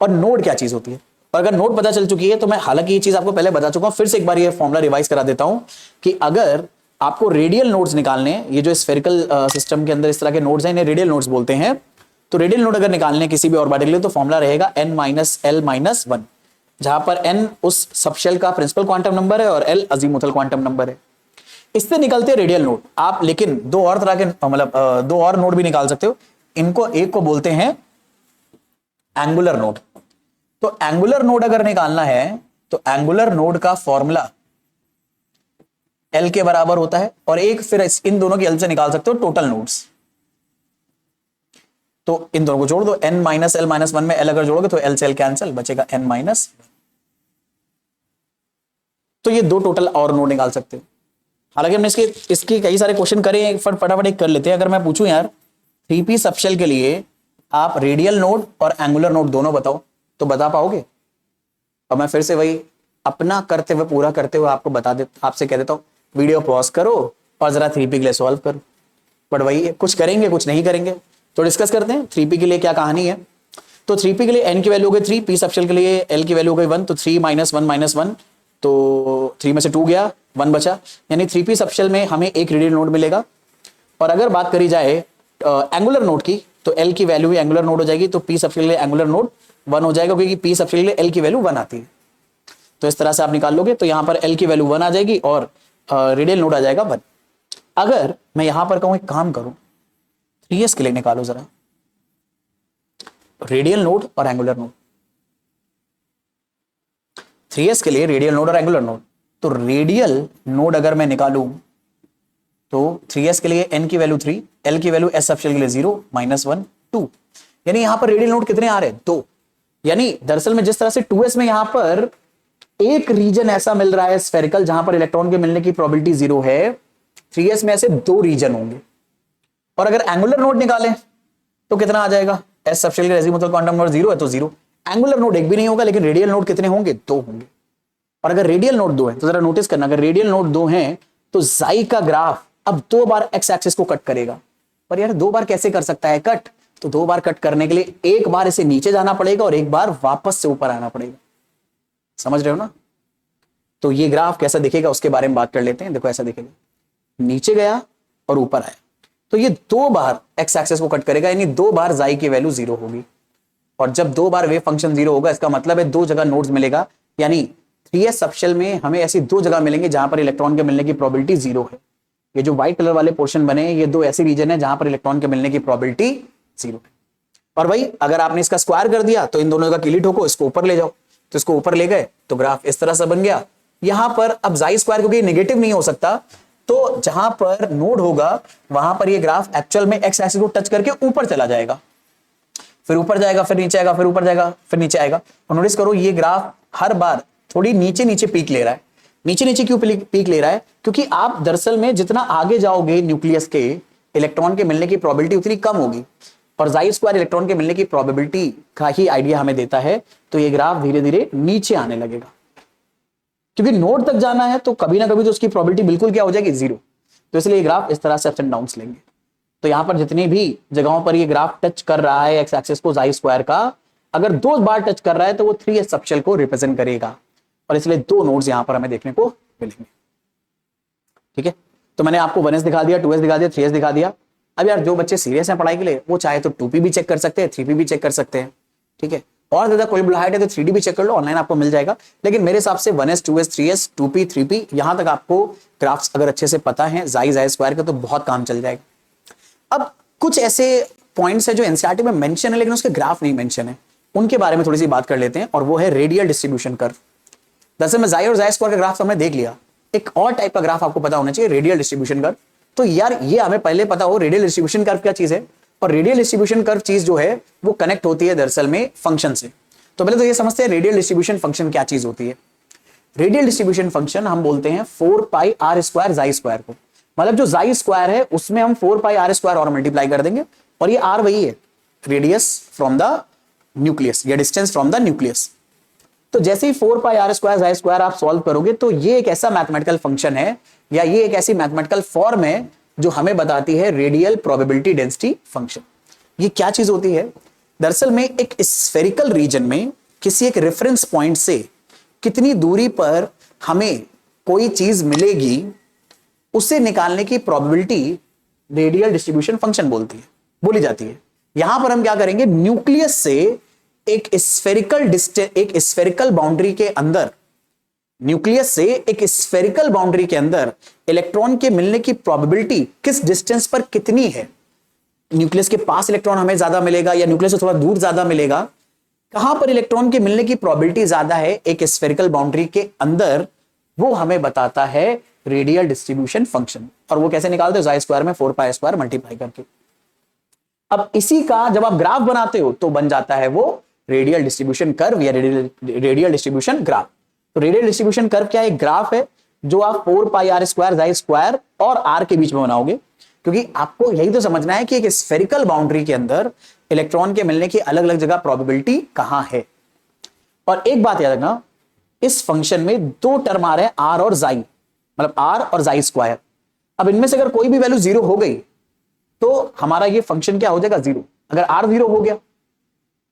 और नोड क्या चीज होती है। और अगर नोड पता चल चुकी है तो मैं हालांकि ये चीज आपको पहले बता चुका हूं, फिर से एक बार ये फॉर्मूला रिवाइज करा देता हूं कि अगर आपको रेडियल नोड्स निकालने हैं, ये जो स्फेरिकल सिस्टम के अंदर इस तरह के नोड्स हैं, इन्हें रेडियल नोड्स बोलते हैं। तो रेडियल नोड अगर निकालने किसी भी ऑर्बिटल के लिए तो फॉर्मूला रहेगा n-l-1, जहां पर n उस सबशेल का प्रिंसिपल क्वांटम नंबर है और l अजीमुथल क्वांटम नंबर है। इससे निकलते रेडियल नोड आप, लेकिन दो और तरह के मतलब दो और नोड भी निकाल सकते हो। इनको एक को बोलते हैं एंगुलर नोड। तो एंगुलर नोड अगर निकालना है तो एंगुलर नोड का फॉर्मूला L के बराबर होता है, और एक फिर इन दोनों की L से निकाल सकते हो टोटल नोड्स। तो इन दोनों को जोड़ दो, n-l-1 में L अगर जोड़ोगे तो L से L कैंसिल, बचेगा n-1। तो ये दो टोटल और नोड निकाल सकते हो। हालांकि हमने इसकी कई सारे क्वेश्चन करे हैं, फटाफट एक कर लेते हैं। अगर मैं पूछूं यार 3p सबशेल के लिए आप रेडियल नोड और एंगुलर नोड दोनों बताओ, तो बता पाओगे? और मैं फिर से वही अपना करते हुए पूरा करते हुए आपको आपसे कह देता हूं, वीडियो पॉज करो और जरा 3p के लिए सॉल्व करो। बट वही कुछ करेंगे कुछ नहीं करेंगे। तो डिस्कस करते हैं 3p के लिए क्या कहानी है। तो 3p के लिए n की वैल्यू हो गई 3, p सबशेल के लिए l की वैल्यू हो गई 1, तो 3 - 1 तो 3 में से 2 गया, 1 बचा, यानी 3p सबशेल में हमें एक रेडियल नोड मिलेगा। और अगर बात करी जाए एंगुलर नोड की, तो l की वैल्यू भी एंगुलर नोड हो जाएगी, तो p सबशेल के लिए एंगुलर नोड 1 हो जाएगा, क्योंकि p सबशेल के लिए l की वैल्यू 1 आती है। तो इस तरह से आप निकाल लोगे, तो यहां पर l की वैल्यू 1 आ जाएगी और रेडियल नोड आ जाएगा 1। अगर मैं यहां पर कहूं एक काम करूं, 3s के लिए निकालो जरा, रेडियल नोड और एंगुलर नोड। 3s के लिए रेडियल नोड और एंगुलर नोड, तो रेडियल नोड अगर मैं निकालूं तो 3s के लिए n की वैल्यू 3, l की वैल्यू s सबशेल के लिए 0, -1, 2, यानी यहां पर रेडियल नोड कितने आ रहे हैं? 2। यानी दरअसल में जिस तरह से 2s में यहां पर एक रीजन ऐसा मिल रहा है स्फेरिकल जहां पर इलेक्ट्रॉन के मिलने की प्रोबेबिलिटी 0 है, 3s में ऐसे 2 रीजन होंगे। और अगर एंगुलर नोड निकालें तो कितना आ जाएगा? s सबशेल के अजीमुथल क्वांटम नंबर 0 है तो 0। एंगुलर नोड एक भी नहीं होगा, लेकिन रेडियल नोड कितने होंगे? 2 होंगे। और अगर रेडियल नोड 2 है तो जरा नोटिस करना, अगर रेडियल नोड 2 है तो जाई का ग्राफ अब 2 बार एक्स एक्सिस को कट करेगा। पर यार 2 बार कैसे कर सकता है कट? तो 2 बार कट करने के लिए एक बार इसे नीचे जाना पड़ेगा और एक बार वापस से ऊपर आना पड़ेगा। समझ रहे हो ना? तो ये ग्राफ कैसा दिखेगा उसके बारे में बात कर लेते हैं। देखो ऐसा दिखेगा, नीचे गया और ऊपर आया, तो ये 2 बार एक्स एक्सिस को कट करेगा, यानी 2 बार जाई की वैल्यू 0 होगी। और जब 2 बार वेव फंक्शन 0 होगा, इसका मतलब है 2 जगह नोड्स मिलेगा, यानी 3s सबशेल में हमें ऐसी 2 जगह मिलेंगे जहां पर इलेक्ट्रॉन के मिलने की प्रोबेबिलिटी 0 है। ये जो व्हाइट कलर वाले पोर्शन बने हैं, ये 2 ऐसी रीजन है जहां पर इलेक्ट्रॉन के मिलने की प्रोबेबिलिटी 0 है। और भाई अगर आपने इसका स्क्वायर कर दिया तो इन दोनों का किली ठोको, इसको ऊपर ले जाओ, तो इसको ऊपर ले गए तो ग्राफ इस तरह से बन गया। यहां पर अब जाई स्क्वायर क्योंकि नेगेटिव नहीं हो सकता, तो जहां पर नोड होगा वहां पर ये ग्राफ एक्चुअल में एक्स एक्सिस को टच करके ऊपर चला जाएगा, फिर ऊपर जाएगा, फिर नीचे आएगा, फिर ऊपर जाएगा, फिर नीचे आएगा। और नोटिस करो ये ग्राफ हर बार थोड़ी नीचे नीचे पीक ले रहा है। नीचे नीचे क्यों पीक ले रहा है? क्योंकि आप दरअसल में जितना आगे जाओगे न्यूक्लियस के, इलेक्ट्रॉन के मिलने की प्रोबेबिलिटी उतनी कम होगी। और जाई स्क्वायर इलेक्ट्रॉन के मिलने की प्रोबेबिलिटी का ही आइडिया हमें देता है। तो ये ग्राफ धीरे धीरे नीचे आने लगेगा, क्योंकि नोड तक जाना है तो कभी ना कभी तो उसकी प्रोबेबिलिटी बिल्कुल क्या हो जाएगी? 0। तो इसलिए ये ग्राफ इस तरह से अप्स एंड डाउन्स लेंगे। तो यहां पर जितनी भी जगहों पर ये ग्राफ टच कर रहा है एक्स एक्सिस को जाई स्क्वायर का, अगर 2 बार टच कर रहा है तो वो 3s सबशेल को रिप्रेजेंट करेगा, और इसलिए 2 नोड्स यहां पर हमें देखने को मिलेंगे। ठीक है, तो मैंने आपको 1s दिखा दिया, 2s दिखा दिया, 3s दिखा दिया। अब यार जो बच्चे सीरियस हैं पढ़ाई के लिए, वो चाहे तो 2p भी चेक कर सकते हैं, 3p भी चेक कर सकते हैं। ठीक है, और ज्यादा कोई हाइट है तो 3d भी चेक कर लो, ऑनलाइन आपको मिल जाएगा। लेकिन मेरे हिसाब से 1s 2s 3s 2p 3p यहां तक आपको ग्राफ्स अगर अच्छे से पता है जाई स्क्वायर का, तो बहुत काम चल जाएगा। अब कुछ ऐसे पॉइंट्स है जो एनसीईआरटी में मेंशन है लेकिन उसके ग्राफ नहीं मेंशन है, उनके बारे में थोड़ी सी बात कर लेते हैं, और वो है रेडियल डिस्ट्रीब्यूशन कर्व। दरअसल में जाई और जाई स्क्वायर का ग्राफ हमने देख लिया, एक और टाइप का ग्राफ आपको पता होना चाहिए, रेडियल डिस्ट्रीब्यूशन कर्व। तो यार ये हमें पहले पता हो रेडियल डिस्ट्रीब्यूशन कर्व क्या चीज है, और रेडियल डिस्ट्रीब्यूशन कर्व चीज जो है वो कनेक्ट होती है दरअसल में फंक्शन से। तो पहले तो ये समझते हैं रेडियल डिस्ट्रीब्यूशन फंक्शन क्या चीज होती है। रेडियल डिस्ट्रीब्यूशन फंक्शन हम बोलते हैं 4πr² जाई स्क्वायर को, मतलब जो जाई स्क्वायर है उसमें हम 4πr² और मल्टीप्लाई कर देंगे, और ये आर वही है, रेडियस फ्रॉम द न्यूक्लियस या डिस्टेंस फ्रॉम द न्यूक्लियस। तो जैसे ही 4πr² जाई स्क्वायर आप सॉल्व करोगे तो ये एक ऐसा मैथमेटिकल फंक्शन है, या ये एक ऐसी मैथमेटिकल फॉर्म है जो हमें बताती है रेडियल प्रोबेबिलिटी डेंसिटी फंक्शन। ये क्या चीज होती है? दरअसल में एक स्फेरिकल रीजन में किसी एक रेफरेंस पॉइंट से कितनी दूरी पर हमें कोई चीज मिलेगी, उसे निकालने की प्रोबेबिलिटी रेडियल डिस्ट्रीब्यूशन फंक्शन बोली जाती है। यहां पर हम क्या करेंगे, न्यूक्लियस से एक स्फेरिकल बाउंड्री के अंदर, न्यूक्लियस से एक स्फेरिकल बाउंड्री के अंदर इलेक्ट्रॉन के मिलने की प्रोबेबिलिटी किस डिस्टेंस पर कितनी है, न्यूक्लियस के पास इलेक्ट्रॉन हमें ज्यादा मिलेगा या न्यूक्लियस से थोड़ा दूर ज्यादा मिलेगा, कहां पर इलेक्ट्रॉन के मिलने की प्रोबेबिलिटी ज्यादा है एक स्फेरिकल बाउंड्री के अंदर, वो हमें बताता है रेडियल डिस्ट्रीब्यूशन फंक्शन। और वो कैसे निकालते हो? जाई स्क्वायर में 4πr² मल्टीप्लाई करके। अब इसी का जब आप ग्राफ बनाते हो तो बन जाता है वो रेडियल डिस्ट्रीब्यूशन कर्व या रेडियल डिस्ट्रीब्यूशन ग्राफ। तो रेडियल डिस्ट्रीब्यूशन कर्व क्या है? एक ग्राफ है जो आप 4πr² जाई स्क्वायर और r के बीच में बनाओगे, क्योंकि आपको यही तो समझना है कि एक स्फेरिकल बाउंड्री के अंदर इलेक्ट्रॉन के मिलने की अलग अलग जगह प्रोबेबिलिटी कहां है। और एक बात याद रखना, इस फंक्शन में 2 टर्म आ रहे हैं, r और जाई, मतलब r और जाई स्क्वायर। अब इनमें से अगर कोई भी वैल्यू 0 हो गई तो हमारा ये फंक्शन क्या हो जाएगा? 0। अगर r 0 हो गया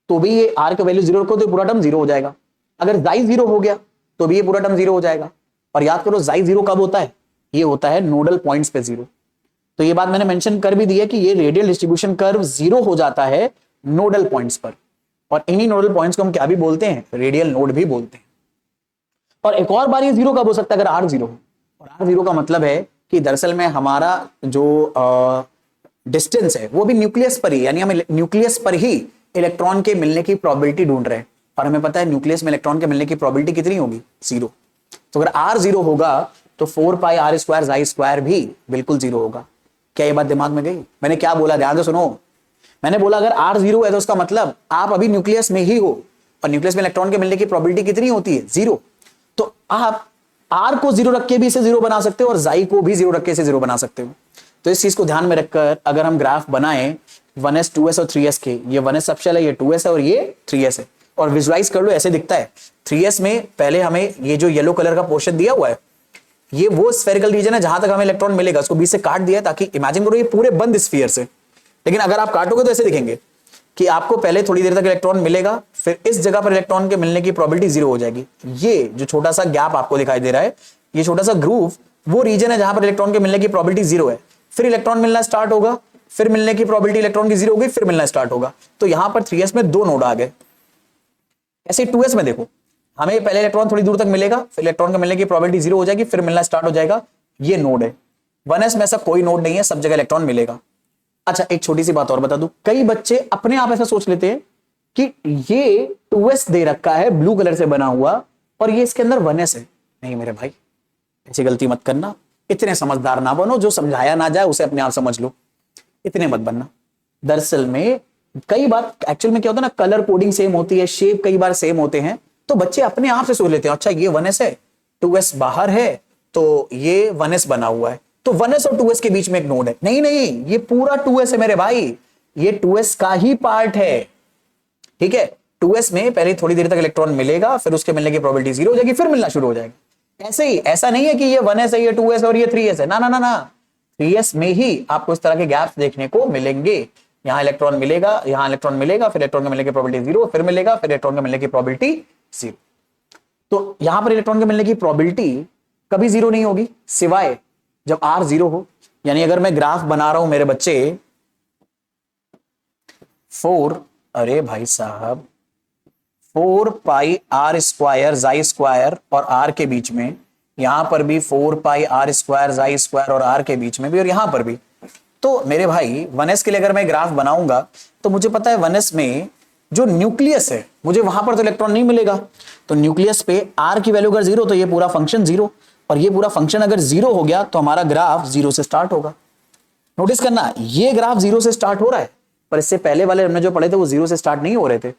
तो भी ये r का वैल्यू 0 रखो तो पूरा टर्म 0 हो जाएगा। अगर जाई 0 हो गया तो भी ये पूरा टर्म 0 हो जाएगा। और याद करो जाई 0 कब होता है? ये होता है नोडल पॉइंट्स पे 0। तो ये बात मैंने मेंशन कर भी दी है कि ये रेडियल डिस्ट्रीब्यूशन कर्व 0 हो जाता है नोडल पॉइंट्स पर, और इन्हीं नोडल पॉइंट्स को हम क्या भी बोलते हैं? रेडियल नोड भी बोलते हैं। और एक और बार ये 0 कब हो सकता है? अगर r 0 हो। और r 0 का मतलब है कि दरअसल में हमारा जो डिस्टेंस है वो भी न्यूक्लियस पर ही, यानी हम न्यूक्लियस पर ही इलेक्ट्रॉन के मिलने की प्रोबेबिलिटी ढूंढ रहे हैं। और हमें पता है न्यूक्लियस में इलेक्ट्रॉन के मिलने की प्रोबेबिलिटी कितनी होगी, 0। तो अगर r 0 होगा तो 4πr² जाई स्क्वायर भी बिल्कुल 0 होगा। क्या ये बात दिमाग में गई? मैंने क्या बोला, ध्यान से सुनो। मैंने बोला अगर r 0 है तो उसका मतलब आप अभी न्यूक्लियस में ही हो, और न्यूक्लियस में इलेक्ट्रॉन के मिलने की प्रोबेबिलिटी कितनी होती है, 0। तो आप r को 0 रख के भी इसे 0 बना सकते हो और जाई को भी 0 रख के इसे 0 बना सकते हो। तो इस चीज को ध्यान में रखकर अगर हम ग्राफ बनाएं 1s 2s और 3s के, ये 1s सबशेल है, ये 2s है और ये 3s है, और विजुलाइज कर लो ऐसे दिखता है। 3s में पहले हमें ये जो येलो कलर का पोर्शन दिया हुआ है, ये वो स्फेरिकल रीजन है जहां तक हमें इलेक्ट्रॉन मिलेगा, उसको बीच से काट दिया ताकि इमेजिन करो ये पूरे बंद स्फीयर से। लेकिन अगर आप काटोगे तो ऐसे दिखेंगे कि आपको पहले थोड़ी देर तक इलेक्ट्रॉन मिलेगा, फिर इस जगह पर इलेक्ट्रॉन के मिलने की प्रोबेबिलिटी 0 हो जाएगी। ये जो छोटा सा गैप आपको दिखाई दे रहा है, ये छोटा सा ग्रूव वो रीजन है जहां पर इलेक्ट्रॉन के मिलने की प्रोबेबिलिटी 0 है। फिर इलेक्ट्रॉन मिलना स्टार्ट होगा, फिर मिलने की प्रोबेबिलिटी इलेक्ट्रॉन की 0 हो गई, फिर मिलना स्टार्ट होगा। तो यहां पर 3s में 2 नोड आ गए। ऐसे 2s में देखो, हमें पहले इलेक्ट्रॉन थोड़ी दूर तक मिलेगा, फिर इलेक्ट्रॉन के मिलने की प्रोबेबिलिटी 0 हो जाएगी, फिर मिलना स्टार्ट हो जाएगा। ये नोड है। 1s में ऐसा कोई नोड नहीं है, सब जगह इलेक्ट्रॉन मिलेगा। अच्छा, एक छोटी सी बात और बता दूं, कई बच्चे अपने आप ऐसा सोच लेते हैं कि ये 2s दे रखा है ब्लू कलर से बना हुआ और ये इसके अंदर 1s है। नहीं मेरे भाई, ऐसी गलती मत करना। इतने समझदार ना बनो, जो समझाया ना जाए उसे अपने आप समझ लो, इतने मत बनना। दरअसल में कई बार एक्चुअल में क्या होता है ना, कलर कोडिंग सेम होती है, शेप कई बार सेम होते हैं, तो बच्चे अपने आप से सोच लेते हैं अच्छा ये 1s है, 2s बाहर है, तो ये 1s बना हुआ है, तो 1s और 2s के बीच में एक नोड है। नहीं नहीं, ये पूरा 2s है मेरे भाई, ये 2s का ही पार्ट है। ठीक है, 2s में पहले थोड़ी देर तक इलेक्ट्रॉन मिलेगा, फिर उसके मिलने की प्रोबेबिलिटी 0 हो जाएगी, फिर मिलना शुरू हो जाएगा। ऐसे ही, ऐसा नहीं है कि ये 1s है, ये 2s और ये 3s है, ना ना ना ना। 3s में ही आपको इस तरह के गैप्स देखने को मिलेंगे। यहां इलेक्ट्रॉन मिलेगा, यहां इलेक्ट्रॉन मिलेगा, फिर इलेक्ट्रॉन के मिलने की प्रोबेबिलिटी 0, फिर मिलेगा, फिर इलेक्ट्रॉन के मिलने की प्रोबेबिलिटी 0। तो यहां पर इलेक्ट्रॉन के मिलने की प्रोबेबिलिटी कभी 0 नहीं होगी सिवाय जब r 0 हो। यानी अगर मैं ग्राफ बना रहा हूं मेरे बच्चे 4, अरे भाई साहब 4πr² जाई स्क्वायर और r के बीच में, यहां पर भी 4πr² जाई स्क्वायर और r के बीच में भी, और यहां पर भी। तो मेरे भाई 1s के लिए अगर मैं ग्राफ बनाऊंगा तो मुझे पता है 1s में जो न्यूक्लियस है, मुझे वहां पर तो इलेक्ट्रॉन नहीं मिलेगा, तो न्यूक्लियस पे r की वैल्यू अगर 0 तो ये पूरा फंक्शन 0, और ये पूरा फंक्शन अगर 0 हो गया तो हमारा ग्राफ 0 से स्टार्ट होगा। नोटिस करना, ये ग्राफ 0 से स्टार्ट हो रहा है, पर इससे पहले वाले हमने जो पढ़े थे वो 0 से स्टार्ट नहीं हो रहे थे।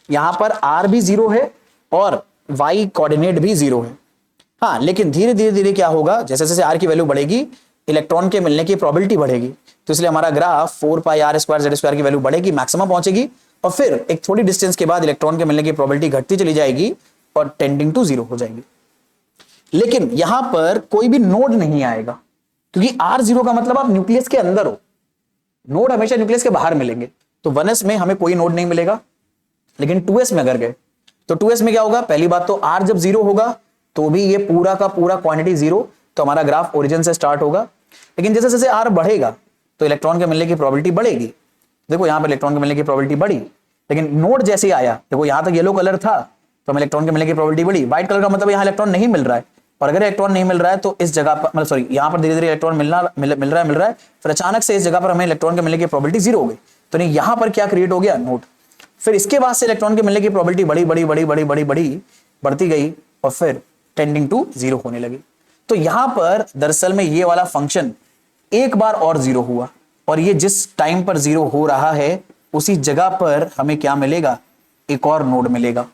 यहां पर r भी 0 है और y कोऑर्डिनेट भी 0 है। हाँ, लेकिन धीरे धीरे धीरे क्या होगा, जैसे जैसे r की वैल्यू बढ़ेगी इलेक्ट्रॉन के मिलने की प्रोबेबिलिटी बढ़ेगी, तो इसलिए हमारा ग्राफ 4πr² z² की वैल्यू बढ़ेगी, मैक्सिमम पहुंचेगी, और फिर एक थोड़ी डिस्टेंस के बाद इलेक्ट्रॉन के मिलने की प्रोबेबिलिटी घटती चली जाएगी और टेंडिंग टू 0 हो जाएगी। लेकिन यहां पर कोई भी नोड नहीं आएगा, क्योंकि r0 का मतलब आप न्यूक्लियस के अंदर हो, नोड हमेशा न्यूक्लियस के बाहर मिलेंगे। तो 1s में हमें कोई नोड नहीं मिलेगा, लेकिन 2s में अगर गए तो 2s में क्या होगा, पहली बात तो r जब 0 होगा तो भी ये पूरा का पूरा क्वांटिटी 0, तो हमारा ग्राफ ओरिजिन से स्टार्ट होगा। लेकिन जैसे जैसे r बढ़ेगा तो इलेक्ट्रॉन के मिलने की प्रोबेबिलिटी बढ़ेगी। देखो यहां पर इलेक्ट्रॉन के मिलने की प्रोबेबिलिटी बढ़ी, लेकिन नोड जैसे ही आया, देखो यहां तक येलो कलर था तो हमें इलेक्ट्रॉन के मिलने की प्रोबेबिलिटी बढ़ी। व्हाइट कलर का मतलब यहां इलेक्ट्रॉन नहीं मिल रहा है, और अगर इलेक्ट्रॉन नहीं मिल रहा है तो इस जगह पर, मतलब सॉरी, यहां पर धीरे धीरे इलेक्ट्रॉन मिल रहा है, फिर अचानक से इस जगह पर हमें इलेक्ट्रॉन के मिलने की प्रोबेबिलिटी 0 हो गई, तो नहीं यहां पर क्या क्रिएट हो गया, नोड। फिर इसके बाद से इलेक्ट्रॉन के मिलने की प्रोबेबिलिटी बड़ी बड़ी बड़ी बड़ी बड़ी बड़ी बढ़ती गई और फिर टेंडिंग टू 0 होने लगी। तो यहां पर दरअसल में ये वाला फंक्शन एक बार और 0 हुआ, और ये जिस टाइम पर 0 हो रहा है उसी जगह पर हमें क्या मिलेगा, एक और नोड मिलेगा।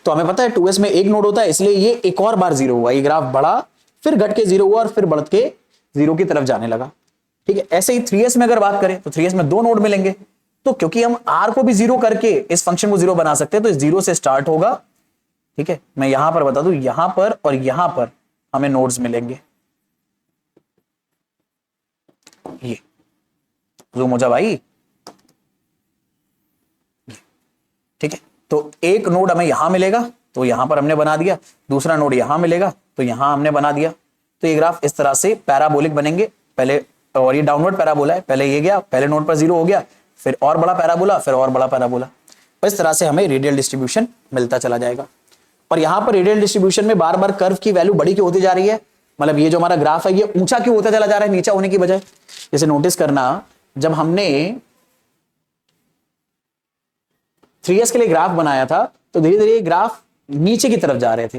तो हमें पता है 2s में एक नोड होता है, इसलिए ये एक और बार 0 हुआ, ये ग्राफ बढ़ा, फिर घट के 0 हुआ और फिर बढ़ के 0 की तरफ जाने लगा। ठीक है, ऐसे ही 3s में अगर बात करें तो 3s में 2 नोड मिलेंगे, तो क्योंकि हम r को भी 0 करके इस फंक्शन को 0 बना सकते हैं, तो इस 0 से स्टार्ट होगा। ठीक है, मैं यहां पर बता दूं, यहां पर और यहां पर हमें नोड्स मिलेंगे। ये जूम हो जा भाई। ठीक है, तो एक नोड हमें यहां मिलेगा तो यहां पर हमने बना दिया, दूसरा नोड यहां मिलेगा तो यहां हमने बना दिया। तो ये ग्राफ इस तरह से पैराबोलिक बनेंगे पहले, और ये डाउनवर्ड पैराबोला है, पहले ये गया, पहले नोड पर 0 हो गया, फिर और बड़ा पैराबोला, फिर और बड़ा पैराबोला। इस तरह से हमें रेडियल डिस्ट्रीब्यूशन मिलता चला जाएगा। और यहां पर रेडियल डिस्ट्रीब्यूशन में बार बार कर्व की वैल्यू बड़ी क्यों होती जा रही है, मतलब ये जो हमारा ग्राफ है ये ऊंचा क्यों होता चला जा रहा है नीचा होने की बजाय। जैसे नोटिस करना, जब हमने 3s के लिए ग्राफ बनाया था तो धीरे धीरे ग्राफ नीचे की तरफ जा रहे थे,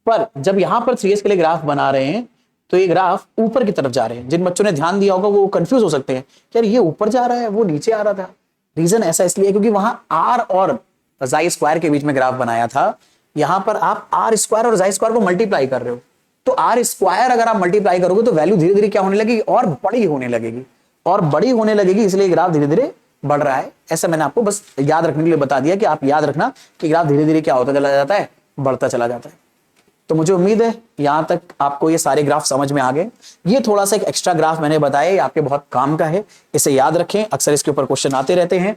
पर जब यहां पर 3s के लिए ग्राफ बना रहे हैं तो ये ग्राफ ऊपर की तरफ जा रहे हैं। जिन बच्चों ने ध्यान दिया होगा वो कंफ्यूज हो सकते हैं, यार ये ऊपर जा रहा है वो नीचे आ रहा था। रीजन ऐसा इसलिए क्योंकि वहां आर और जाई स्क्वायर के बीच में ग्राफ बनाया था, यहां पर आप आर स्क्वायर और जाई स्क्वायर को मल्टीप्लाई कर रहे हो, तो आर स्क्वायर अगर आप मल्टीप्लाई करोगे तो वैल्यू धीरे धीरे क्या होने लगेगी, और बड़ी होने लगेगी, और बड़ी होने लगेगी, इसलिए ग्राफ धीरे धीरे बढ़ रहा है। ऐसा मैंने आपको बस याद रखने के लिए बता दिया कि आप याद रखना कि ग्राफ धीरे धीरे क्या होता चला जाता है, बढ़ता चला जाता है। तो मुझे उम्मीद है यहां तक आपको ये सारे ग्राफ समझ में आ गए। ये थोड़ा सा एक एक्स्ट्रा ग्राफ मैंने बताया, ये आपके बहुत काम का है, इसे याद रखें, अक्सर इसके ऊपर क्वेश्चन आते रहते हैं।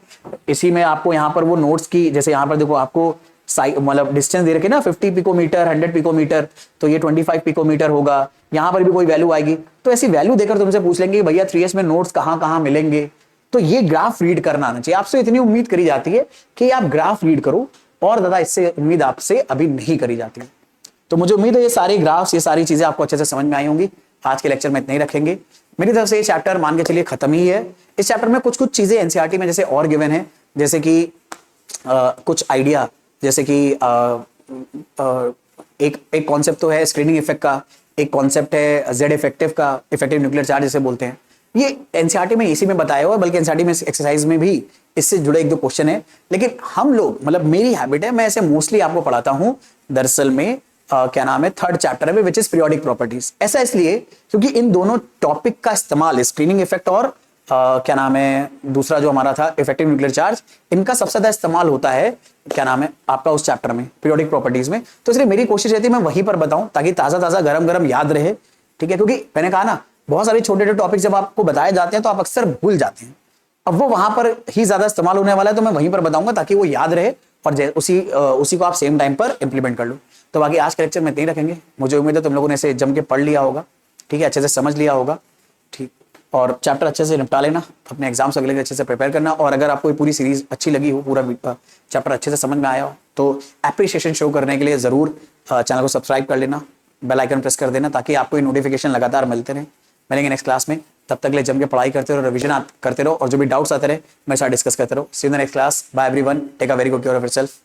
इसी में आपको यहाँ पर वो नोट्स की, जैसे यहाँ पर देखो आपको मतलब डिस्टेंस दे रखे ना 50 पिकोमीटर 100 पिकोमीटर, तो ये 25 पिकोमीटर होगा, यहाँ पर भी कोई वैल्यू आएगी, तो ऐसी वैल्यू देकर तुमसे पूछ लेंगे भैया 3s में नोट्स कहाँ कहाँ मिलेंगे, तो ये ग्राफ रीड करना आना चाहिए। आपसे इतनी उम्मीद करी जाती है कि आप ग्राफ रीड करो, और ज्यादा इससे उम्मीद आपसे अभी नहीं करी जाती। तो मुझे उम्मीद है ये सारे ग्राफ्स, ये सारी चीजें आपको अच्छे से समझ में आई होंगी। आज के लेक्चर में इतना ही रखेंगे। मेरी तरफ से ये चैप्टर मान के चलिए खत्म ही है। इस चैप्टर में कुछ कुछ चीजें एनसीईआरटी में जैसे और गिवन है, जैसे कि कुछ आइडिया, जैसे कि एक कॉन्सेप्ट तो है स्क्रीनिंग इफेक्ट का, एक कॉन्सेप्ट है जेड इफेक्टिव का, इफेक्टिव न्यूक्लियर चार्ज जिसे बोलते हैं। ये एनसीईआरटी में इसी में बताया हुआ है, बल्कि एनसीईआरटी में एक्सरसाइज में भी इससे जुड़े एक दो क्वेश्चन है। लेकिन हम लोग, मतलब मेरी हैबिट है, मैं ऐसे मोस्टली आपको पढ़ाता हूं दरअसल में क्या नाम है, थर्ड चैप्टर में, विच इज पीरियोडिक प्रॉपर्टीज। ऐसा इसलिए क्योंकि इन दोनों टॉपिक का इस्तेमाल, स्क्रीनिंग इफेक्ट और क्या नाम है दूसरा जो हमारा था इफेक्टिव न्यूक्लियर चार्ज, इनका सबसे ज्यादा इस्तेमाल होता है क्या नाम है आपका उस चैप्टर में, पीरियोडिक प्रॉपर्टीज में। तो इसलिए मेरी कोशिश रहती है मैं वहीं पर बताऊं ताकि ताजा ताजा गरम गरम याद रहे, ठीक है। क्योंकि मैंने कहा ना, बहुत सारे छोटे छोटे टॉपिक जब आपको बताए जाते हैं तो आप अक्सर भूल जाते हैं। अब वो वहां पर ही ज्यादा इस्तेमाल होने वाला है, तो मैं वहीं पर बताऊंगा ताकि वो याद रहे और उसी को आप सेम टाइम पर इंप्लीमेंट कर लो। तो बाकी आज के लेक्चर में इतना ही रखेंगे। मुझे उम्मीद है तुम लोगों ने इसे जम के पढ़ लिया होगा, ठीक है, अच्छे से समझ लिया होगा, ठीक। और चैप्टर अच्छे से निपटा लेना, अपने एग्जाम्स अगले अच्छे से प्रिपेयर करना। और अगर आपको ये पूरी सीरीज अच्छी लगी हो, पूरा चैप्टर अच्छे से समझ में आया हो, तो एप्रिसिएशन शो करने के लिए जरूर चैनल को सब्सक्राइब कर लेना, बेल आइकन प्रेस कर देना, ताकि आपको ये नोटिफिकेशन लगातार मिलते रहे। मिलेंगे नेक्स्ट क्लास में, तब तक ले जम के पढ़ाई करते रहो, रिविजन करते रहो, और जो भी डाउट्स आते रहे मेरे साथ डिस्कस करते रहो। See you in the next class. Bye everyone, take a very good care of yourself.